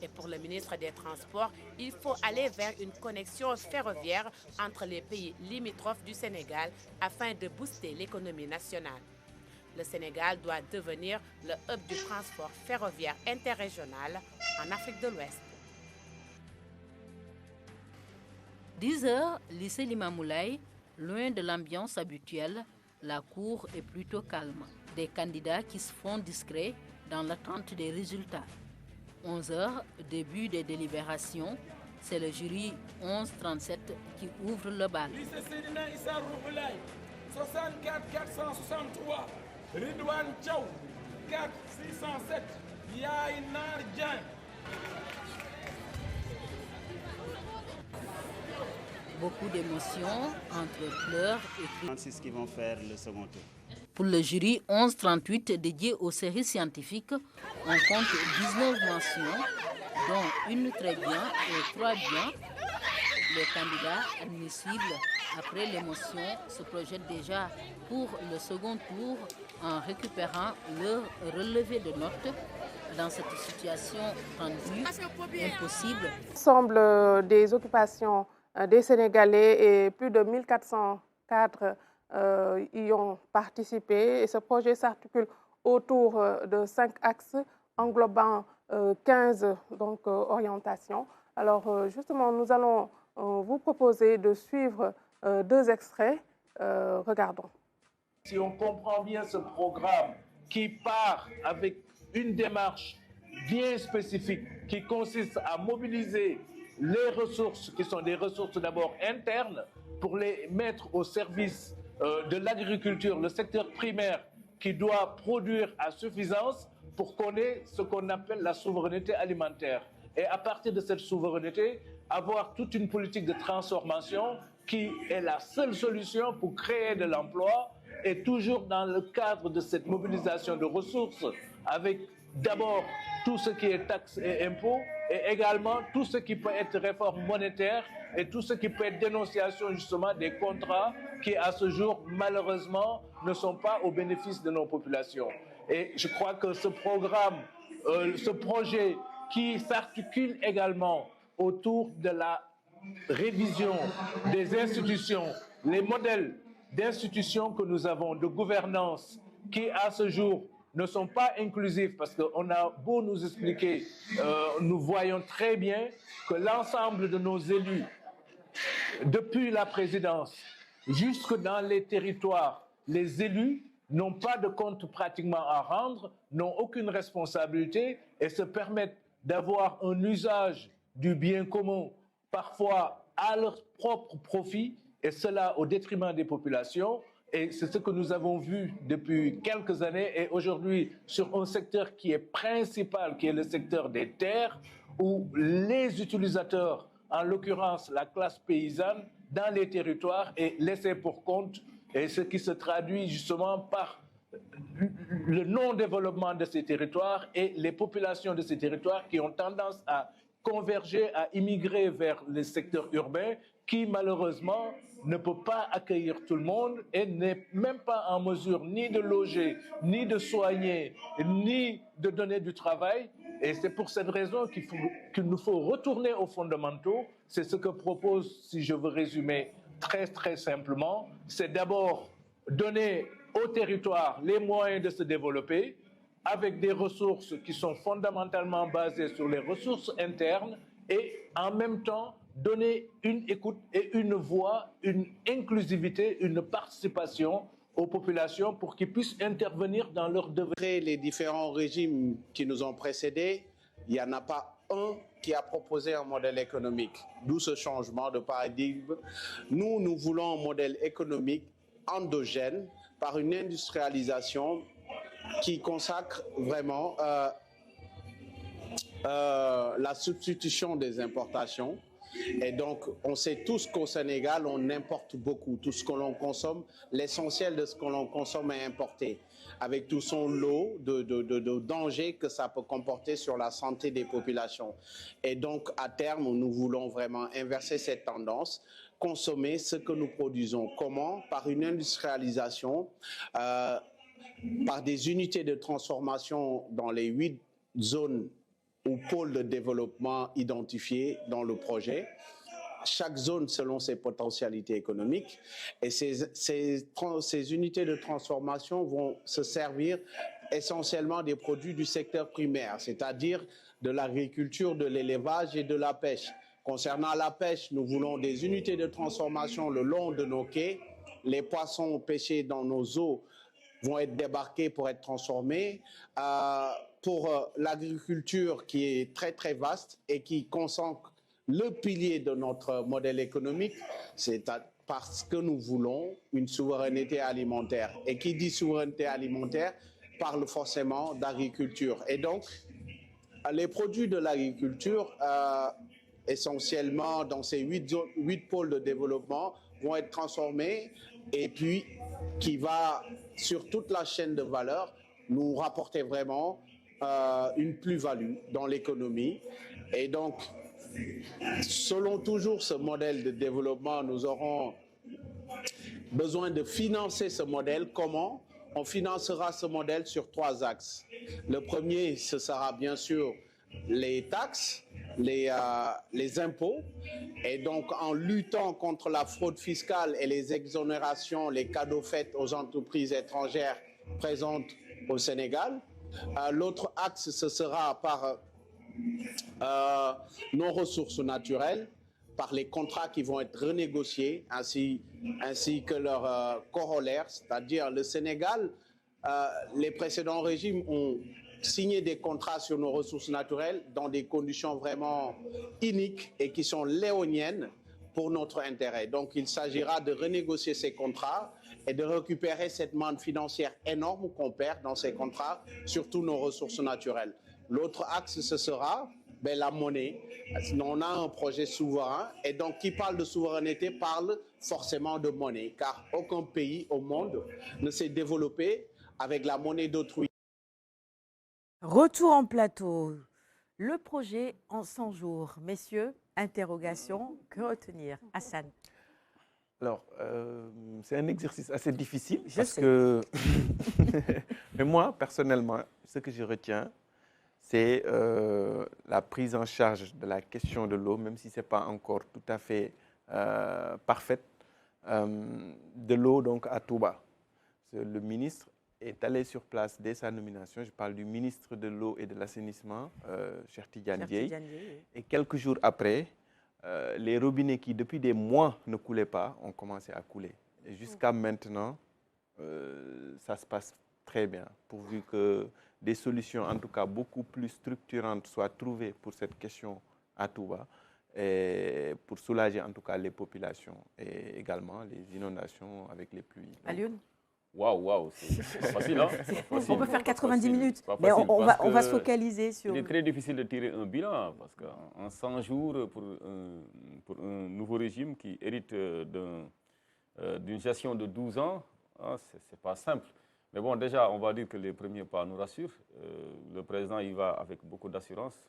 Et pour le ministre des Transports, il faut aller vers une connexion ferroviaire entre les pays limitrophes du Sénégal afin de booster l'économie nationale. Le Sénégal doit devenir le hub du transport ferroviaire interrégional en Afrique de l'Ouest. 10 heures, lycée Limamoulaye, loin de l'ambiance habituelle, la cour est plutôt calme. Des candidats qui se font discrets dans l'attente des résultats. 11 heures, début des délibérations, c'est le jury 1137 qui ouvre le bal. Lycée Sédina Issa Rouhoulaye, 64 463, Ridouane Tchaou, 4 607, Yaï Nar Diagne. Beaucoup d'émotions entre pleurs et cris. C'est ce qu'ils vont faire le second tour. Pour le jury 1138 dédié aux séries scientifiques, on compte 19 mentions, dont une très bien et 3 bien. Les candidats admissibles, après l'émotion, se projettent déjà pour le second tour en récupérant leur relevé de notes. Dans cette situation tendue, impossible. Ensemble des occupations des Sénégalais et plus de 1400 cadres y ont participé. Et ce projet s'articule autour de 5 axes englobant 15 orientations. Alors justement, nous allons vous proposer de suivre 2 extraits. Regardons. Si on comprend bien ce programme qui part avec une démarche bien spécifique qui consiste à mobiliser les ressources qui sont des ressources d'abord internes pour les mettre au service de l'agriculture, le secteur primaire qui doit produire à suffisance pour qu'on ait ce qu'on appelle la souveraineté alimentaire. Et à partir de cette souveraineté, avoir toute une politique de transformation qui est la seule solution pour créer de l'emploi et toujours dans le cadre de cette mobilisation de ressources avec d'abord tout ce qui est taxes et impôts et également tout ce qui peut être réforme monétaire et tout ce qui peut être dénonciation justement des contrats qui à ce jour malheureusement ne sont pas au bénéfice de nos populations. Et je crois que ce programme, ce projet qui s'articule également autour de la révision des institutions, les modèles d'institutions que nous avons de gouvernance qui à ce jour ne sont pas inclusifs parce qu'on a beau nous expliquer, nous voyons très bien que l'ensemble de nos élus, depuis la présidence jusque dans les territoires, les élus n'ont pas de compte pratiquement à rendre, n'ont aucune responsabilité et se permettent d'avoir un usage du bien commun, parfois à leur propre profit, et cela au détriment des populations. Et c'est ce que nous avons vu depuis quelques années et aujourd'hui sur un secteur qui est principal, qui est le secteur des terres, où les utilisateurs, en l'occurrence la classe paysanne, dans les territoires est laissée pour compte, et ce qui se traduit justement par le non-développement de ces territoires et les populations de ces territoires qui ont tendance à converger, à immigrer vers les secteurs urbains qui malheureusement ne peut pas accueillir tout le monde et n'est même pas en mesure ni de loger, ni de soigner, ni de donner du travail. Et c'est pour cette raison qu'il nous faut retourner aux fondamentaux. C'est ce que propose, si je veux résumer très simplement, c'est d'abord donner au territoire les moyens de se développer avec des ressources qui sont fondamentalement basées sur les ressources internes et en même temps donner une écoute et une voix, une inclusivité, une participation aux populations pour qu'ils puissent intervenir dans leur devoir. Les différents régimes qui nous ont précédés, il n'y en a pas un qui a proposé un modèle économique. D'où ce changement de paradigme. Nous voulons un modèle économique endogène par une industrialisation qui consacre vraiment la substitution des importations. Et donc, on sait tous qu'au Sénégal, on importe beaucoup. Tout ce que l'on consomme, l'essentiel de ce que l'on consomme est importé, avec tout son lot de dangers que ça peut comporter sur la santé des populations. Et donc, à terme, nous voulons vraiment inverser cette tendance, consommer ce que nous produisons. Comment? Par une industrialisation, par des unités de transformation dans les 8 zones ou pôles de développement identifiés dans le projet, chaque zone selon ses potentialités économiques. Et ces unités de transformation vont se servir essentiellement des produits du secteur primaire, c'est-à-dire de l'agriculture, de l'élevage et de la pêche. Concernant la pêche, nous voulons des unités de transformation le long de nos quais. Les poissons pêchés dans nos eaux vont être débarqués pour être transformés. Pour l'agriculture qui est très vaste et qui concentre le pilier de notre modèle économique, c'est parce que nous voulons une souveraineté alimentaire. Et qui dit souveraineté alimentaire parle forcément d'agriculture. Et donc, les produits de l'agriculture, essentiellement dans ces 8 pôles de développement, vont être transformés et puis qui va, sur toute la chaîne de valeur, nous rapporter vraiment une plus-value dans l'économie. Et donc, selon toujours ce modèle de développement, nous aurons besoin de financer ce modèle. Comment? On financera ce modèle sur 3 axes. Le premier, ce sera bien sûr les taxes, les impôts, et donc en luttant contre la fraude fiscale et les exonérations, les cadeaux faits aux entreprises étrangères présentes au Sénégal. L'autre axe, ce sera par nos ressources naturelles, par les contrats qui vont être renégociés, ainsi que leur corollaire, c'est-à-dire le Sénégal. Les précédents régimes ont signé des contrats sur nos ressources naturelles dans des conditions vraiment iniques et qui sont léoniennes pour notre intérêt. Donc il s'agira de renégocier ces contrats et de récupérer cette manne financière énorme qu'on perd dans ces contrats, surtout nos ressources naturelles. L'autre axe, ce sera la monnaie. On a un projet souverain et donc qui parle de souveraineté parle forcément de monnaie, car aucun pays au monde ne s'est développé avec la monnaie d'autrui. Retour en plateau. Le projet en 100 jours. Messieurs, interrogation, que retenir? Hassan. Alors, c'est un exercice assez difficile Je parce sais. que... Mais moi, personnellement, ce que je retiens, c'est la prise en charge de la question de l'eau, même si ce n'est pas encore tout à fait parfaite, de l'eau donc à Touba. Le ministre est allé sur place dès sa nomination. Je parle du ministre de l'eau et de l'assainissement, Cheikh Tidiane Dièye. Et quelques jours après, les robinets qui, depuis des mois, ne coulaient pas, ont commencé à couler. Et jusqu'à maintenant, ça se passe très bien, pourvu que des solutions, en tout cas beaucoup plus structurantes, soient trouvées pour cette question à Touba. et pour soulager en tout cas les populations et également les inondations avec les pluies. Alioune? Waouh, c'est facile, hein? On peut faire 90 minutes, mais on va se focaliser sur... Il est très difficile de tirer un bilan, parce qu'en 100 jours, pour un nouveau régime qui hérite d'une gestion de 12 ans, ce n'est pas simple. Mais bon, déjà, on va dire que les premiers pas nous rassurent. Le président y va avec beaucoup d'assurance,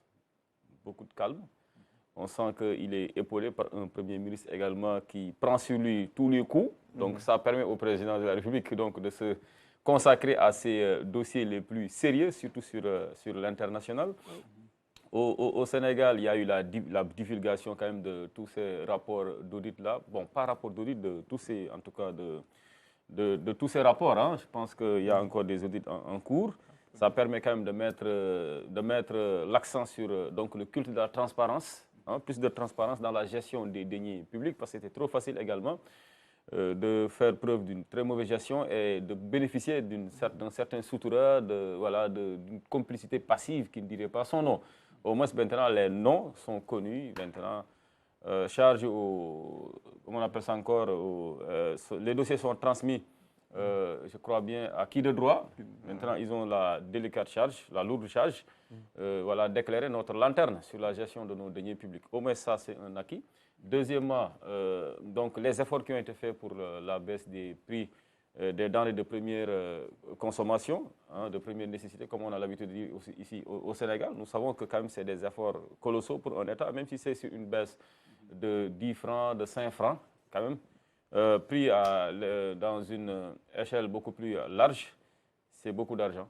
beaucoup de calme. On sent qu'il est épaulé par un Premier ministre également qui prend sur lui tous les coups. Donc ça permet au président de la République donc, de se consacrer à ses dossiers les plus sérieux, surtout sur l'international. Au Sénégal, il y a eu la divulgation quand même de tous ces rapports d'audit-là. Bon, pas rapport d'audit, de tous ces, en tout cas, de tous ces rapports. Hein. Je pense qu'il y a encore des audits en cours. Ça permet quand même de mettre l'accent sur donc, le culte de la transparence. Plus de transparence dans la gestion des deniers publics, parce que c'était trop facile également de faire preuve d'une très mauvaise gestion et de bénéficier d'un certain soutoura, d'une complicité passive qui ne dirait pas son nom. Au moins maintenant, les noms sont connus. Maintenant, charge comment on appelle ça encore, les dossiers sont transmis, je crois bien, à qui de droit. Maintenant, ils ont la délicate charge, la lourde charge, d'éclairer notre lanterne sur la gestion de nos deniers publics. Au moins, ça, c'est un acquis. Deuxièmement, donc, les efforts qui ont été faits pour la baisse des prix des denrées de première consommation, de première nécessité, comme on a l'habitude de dire aussi ici au Sénégal. Nous savons que quand même, c'est des efforts colossaux pour un État, même si c'est sur une baisse de 10 francs, de 5 francs, quand même, pris dans une échelle beaucoup plus large, c'est beaucoup d'argent.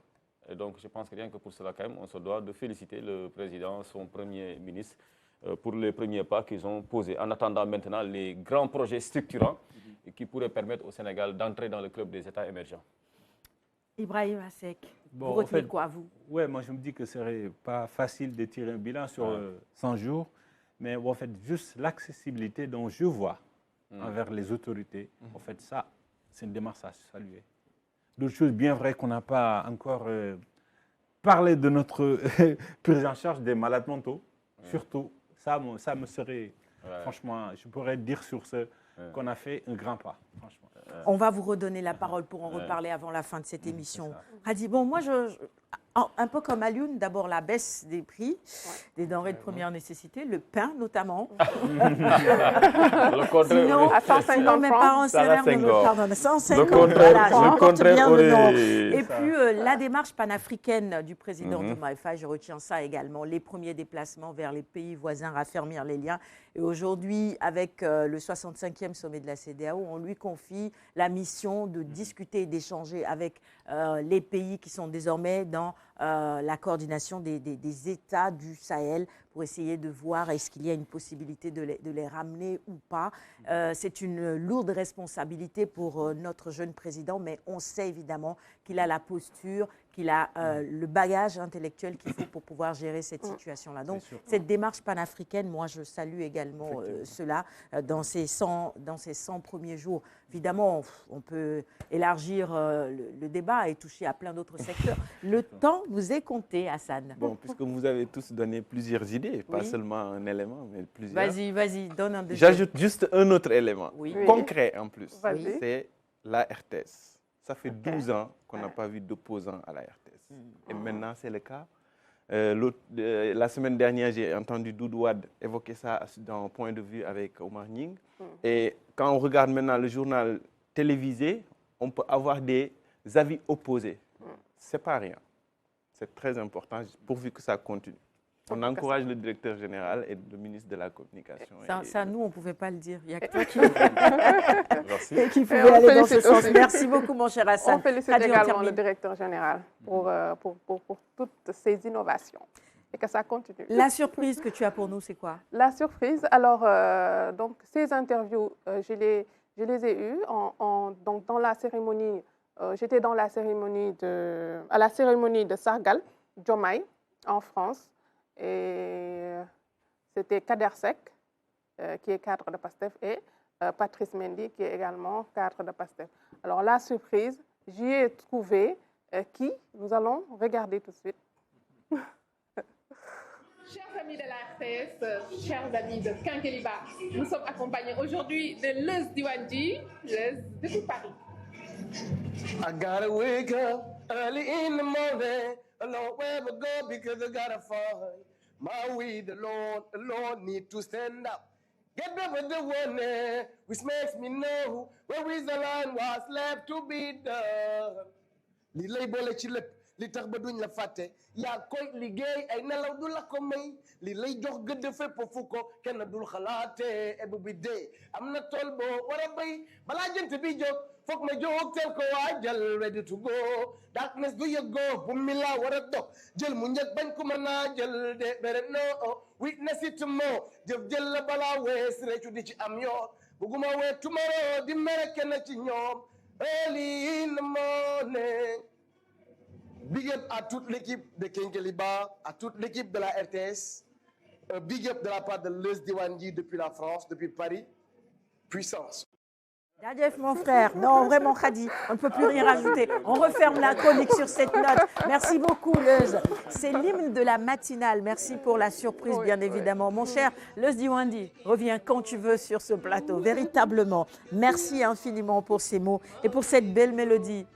Et donc, je pense que rien que pour cela, quand même, on se doit de féliciter le président, son Premier ministre, pour les premiers pas qu'ils ont posés. En attendant maintenant les grands projets structurants qui pourraient permettre au Sénégal d'entrer dans le club des États émergents. Ibrahim Assec, vous retenez quoi, vous? Oui, moi je me dis que ce ne serait pas facile de tirer un bilan sur 100 jours, mais en fait, juste l'accessibilité dont je vois envers les autorités, en fait, ça, c'est une démarche à saluer. D'autres choses bien vraies qu'on n'a pas encore parlé de notre prise en charge des malades mentaux, surtout, ça me serait, franchement, je pourrais dire sur ce qu'on a fait un grand pas, franchement. On va vous redonner la parole pour en reparler avant la fin de cette émission. Hadi, bon, moi, un peu comme Alioune, d'abord la baisse des prix des denrées de première nécessité, le pain notamment. Sinon, à 150 mes parents francs, me pardonnent. 150, le contraire Et puis la démarche panafricaine du président Diomaye Faye, je retiens ça également, les premiers déplacements vers les pays voisins, raffermir les liens. Et aujourd'hui, avec le 65e sommet de la CEDEAO, on lui confie la mission de discuter et d'échanger avec les pays qui sont désormais dans la coordination des États du Sahel pour essayer de voir est-ce qu'il y a une possibilité de les ramener ou pas. C'est une lourde responsabilité pour notre jeune président, mais on sait évidemment qu'il a la posture, qu'il a le bagage intellectuel qu'il faut pour pouvoir gérer cette situation-là. Donc, cette démarche panafricaine, moi, je salue également cela dans ces 100 premiers jours. Évidemment, on peut élargir le débat et toucher à plein d'autres secteurs. Le temps vous est compté, Hassan. Bon, puisque vous avez tous donné plusieurs idées, pas seulement un élément, mais plusieurs. Vas-y, donne un deuxième. J'ajoute juste un autre élément, concret en plus. C'est la RTS. Ça fait 12 ans qu'on n'a pas vu d'opposant à la RTS. Et maintenant, c'est le cas. La semaine dernière, j'ai entendu Doudou Wade évoquer ça dans Point de vue avec Omar Nying. Et quand on regarde maintenant le journal télévisé, on peut avoir des avis opposés. Ce n'est pas rien. C'est très important, pourvu que ça continue. On encourage le directeur général et le ministre de la Communication. Ça, nous, on ne pouvait pas le dire. Il y a que toi qui pouvait aller dans ce sens. Merci beaucoup, mon cher Hassan. On félicite également le directeur général pour toutes ces innovations et que ça continue. La surprise que tu as pour nous, c'est quoi? La surprise, alors, donc, ces interviews, je les ai eues donc, dans la cérémonie. J'étais dans la cérémonie à la cérémonie de Sargal, Diomaye, en France. Et c'était Kader Seck, qui est cadre de PASTEF, et Patrice Mendy, qui est également cadre de PASTEF. Alors, la surprise, j'y ai trouvé qui nous allons regarder tout de suite. Chers amis de la RTS, chers amis de Kinkeliba, nous sommes accompagnés aujourd'hui de Leuz Diwanji, Leuz depuis Paris. I gotta wake up early in the morning, a long way to go because I gotta find my way. The Lord need to stand up. Get up with the one which makes me know where is the line was left to be done. Li lay boole ci lépp li tax ba duñ la fàtte yaa koy liggéey ay nelaw du la ko may li lay jox gëdd fépp fu ko kenn dul xalaate every bi dee am na tool boo war a béy balaa jant bi jóg foog ma jóg teel ko waajal ready to go darkness du yëgoo bu mi laa war a dog jël mu njëkk bañ ko mën naa jël de bere no witness it more jëf jël la balaa wees réccu di ci am yoon bugguma wee tomorrow di mere kenn ci ñoom early in the morning. Big up à toute l'équipe de Kinkeliba, à toute l'équipe de la RTS. Un big up de la part de Leuz Diwanji depuis la France, depuis Paris. Puissance. Djadjef, mon frère. Non, vraiment, Khadi, on ne peut plus rien rajouter. On referme la chronique sur cette note. Merci beaucoup, Leuz. C'est l'hymne de la matinale. Merci pour la surprise, bien évidemment. Mon cher Leuz Diwanji, reviens quand tu veux sur ce plateau. Véritablement, merci infiniment pour ces mots et pour cette belle mélodie.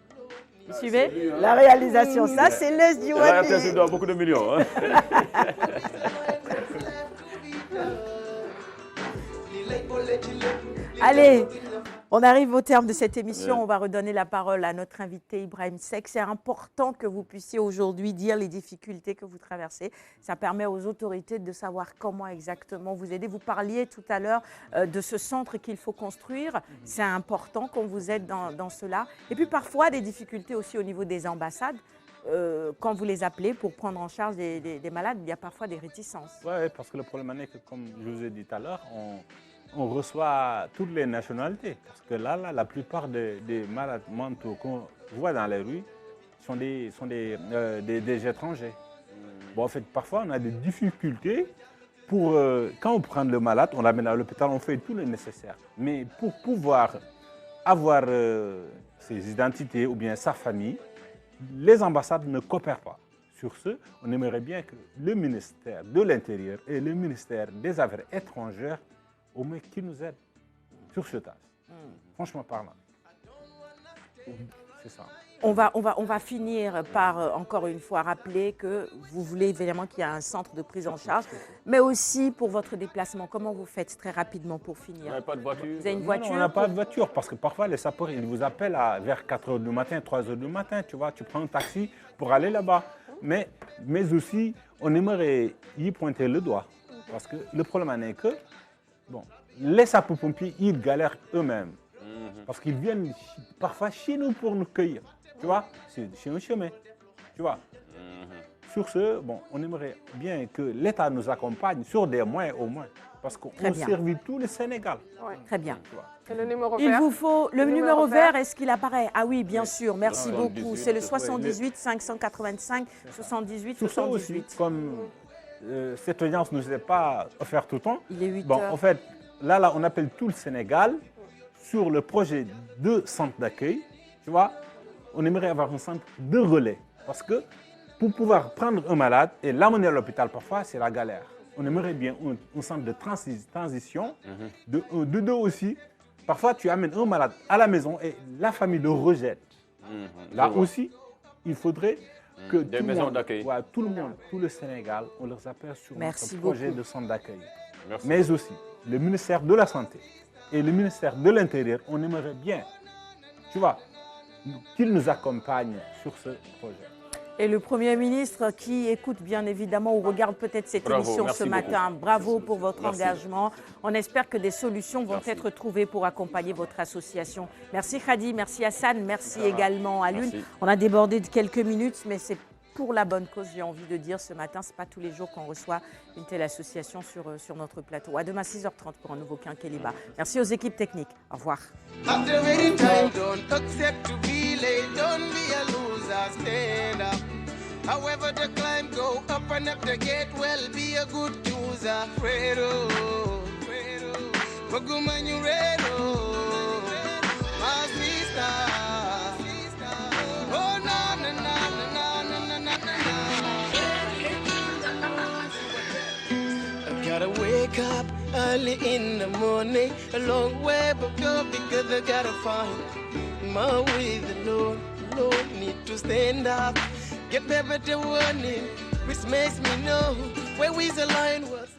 Vous suivez la réalisation? Ça, c'est Leuz Diwanji. La RTS doit beaucoup de millions. Hein. Allez, on arrive au terme de cette émission. On va redonner la parole à notre invité Ibrahim Seck. C'est important que vous puissiez aujourd'hui dire les difficultés que vous traversez. Ça permet aux autorités de savoir comment exactement vous aider. Vous parliez tout à l'heure de ce centre qu'il faut construire. C'est important qu'on vous aide dans cela. Et puis parfois des difficultés aussi au niveau des ambassades. Quand vous les appelez pour prendre en charge des malades, il y a parfois des réticences. Oui, parce que le problème est que, comme je vous ai dit tout à l'heure, on reçoit toutes les nationalités. Parce que là la plupart des malades mentaux qu'on voit dans les rues sont des étrangers. Bon, en fait, parfois, on a des difficultés pour... quand on prend le malade, on l'amène à l'hôpital, on fait tout le nécessaire. Mais pour pouvoir avoir ses identités ou bien sa famille, les ambassades ne coopèrent pas. Sur ce, on aimerait bien que le ministère de l'Intérieur et le ministère des Affaires étrangères, au moins, qui nous aident sur ce tas. Franchement parlant. C'est ça. On va finir par, encore une fois, rappeler que vous voulez évidemment qu'il y ait un centre de prise en charge, mais aussi pour votre déplacement. Comment vous faites très rapidement pour finir? On n'a pas de voiture. Vous avez une voiture? Non, on n'a pas de voiture parce que parfois les sapeurs ils vous appellent vers 4 h du matin, 3 h du matin, tu vois, tu prends un taxi pour aller là-bas. Mais aussi, on aimerait y pointer le doigt parce que le problème est que bon, les sapeurs-pompiers, ils galèrent eux-mêmes parce qu'ils viennent parfois chez nous pour nous cueillir. Tu vois, c'est un chemin, tu vois. Sur ce, bon, on aimerait bien que l'État nous accompagne sur des moyens au moins, parce qu'on servit tout le Sénégal. Ouais. Très bien. Et le numéro Il vert. vous faut le numéro vert, est-ce qu'il apparaît? Ah oui, bien sûr, merci beaucoup. C'est le 78 585 78 78. Aussi, comme cette audience ne nous est pas offerte tout le temps, il est 8 bon, heures. en fait, là, on appelle tout le Sénégal sur le projet de centre d'accueil, tu vois. On aimerait avoir un centre de relais. Parce que pour pouvoir prendre un malade et l'amener à l'hôpital, parfois, c'est la galère. On aimerait bien un centre de transition. De deux aussi. Parfois, tu amènes un malade à la maison et la famille le rejette. Là aussi, il faudrait que des maisons d'accueil. Tout le monde, tout le Sénégal, on leur appelle sur notre projet de centre d'accueil. Mais aussi, le ministère de la Santé et le ministère de l'Intérieur, on aimerait bien, tu vois, qu'il nous accompagne sur ce projet. Et le Premier ministre qui écoute bien évidemment ou regarde peut-être cette émission ce matin, bravo pour votre engagement. On espère que des solutions vont être trouvées pour accompagner votre association. Merci Khadi, merci Hassan, merci également à Lune. On a débordé de quelques minutes, mais c'est pour la bonne cause, j'ai envie de dire ce matin. Ce n'est pas tous les jours qu'on reçoit une telle association sur notre plateau. À demain 6h30 pour un nouveau Kinkeliba. Merci aux équipes techniques. Au revoir. However the climb go up and up the gate, well be a good user. Fredo, Magumanureno, my sister. Oh na na na na na na na na. gotta wake up early in the morning, a long way but go because I gotta find my way. The Lord need to stand up, get better warning, which makes me know where is the line was.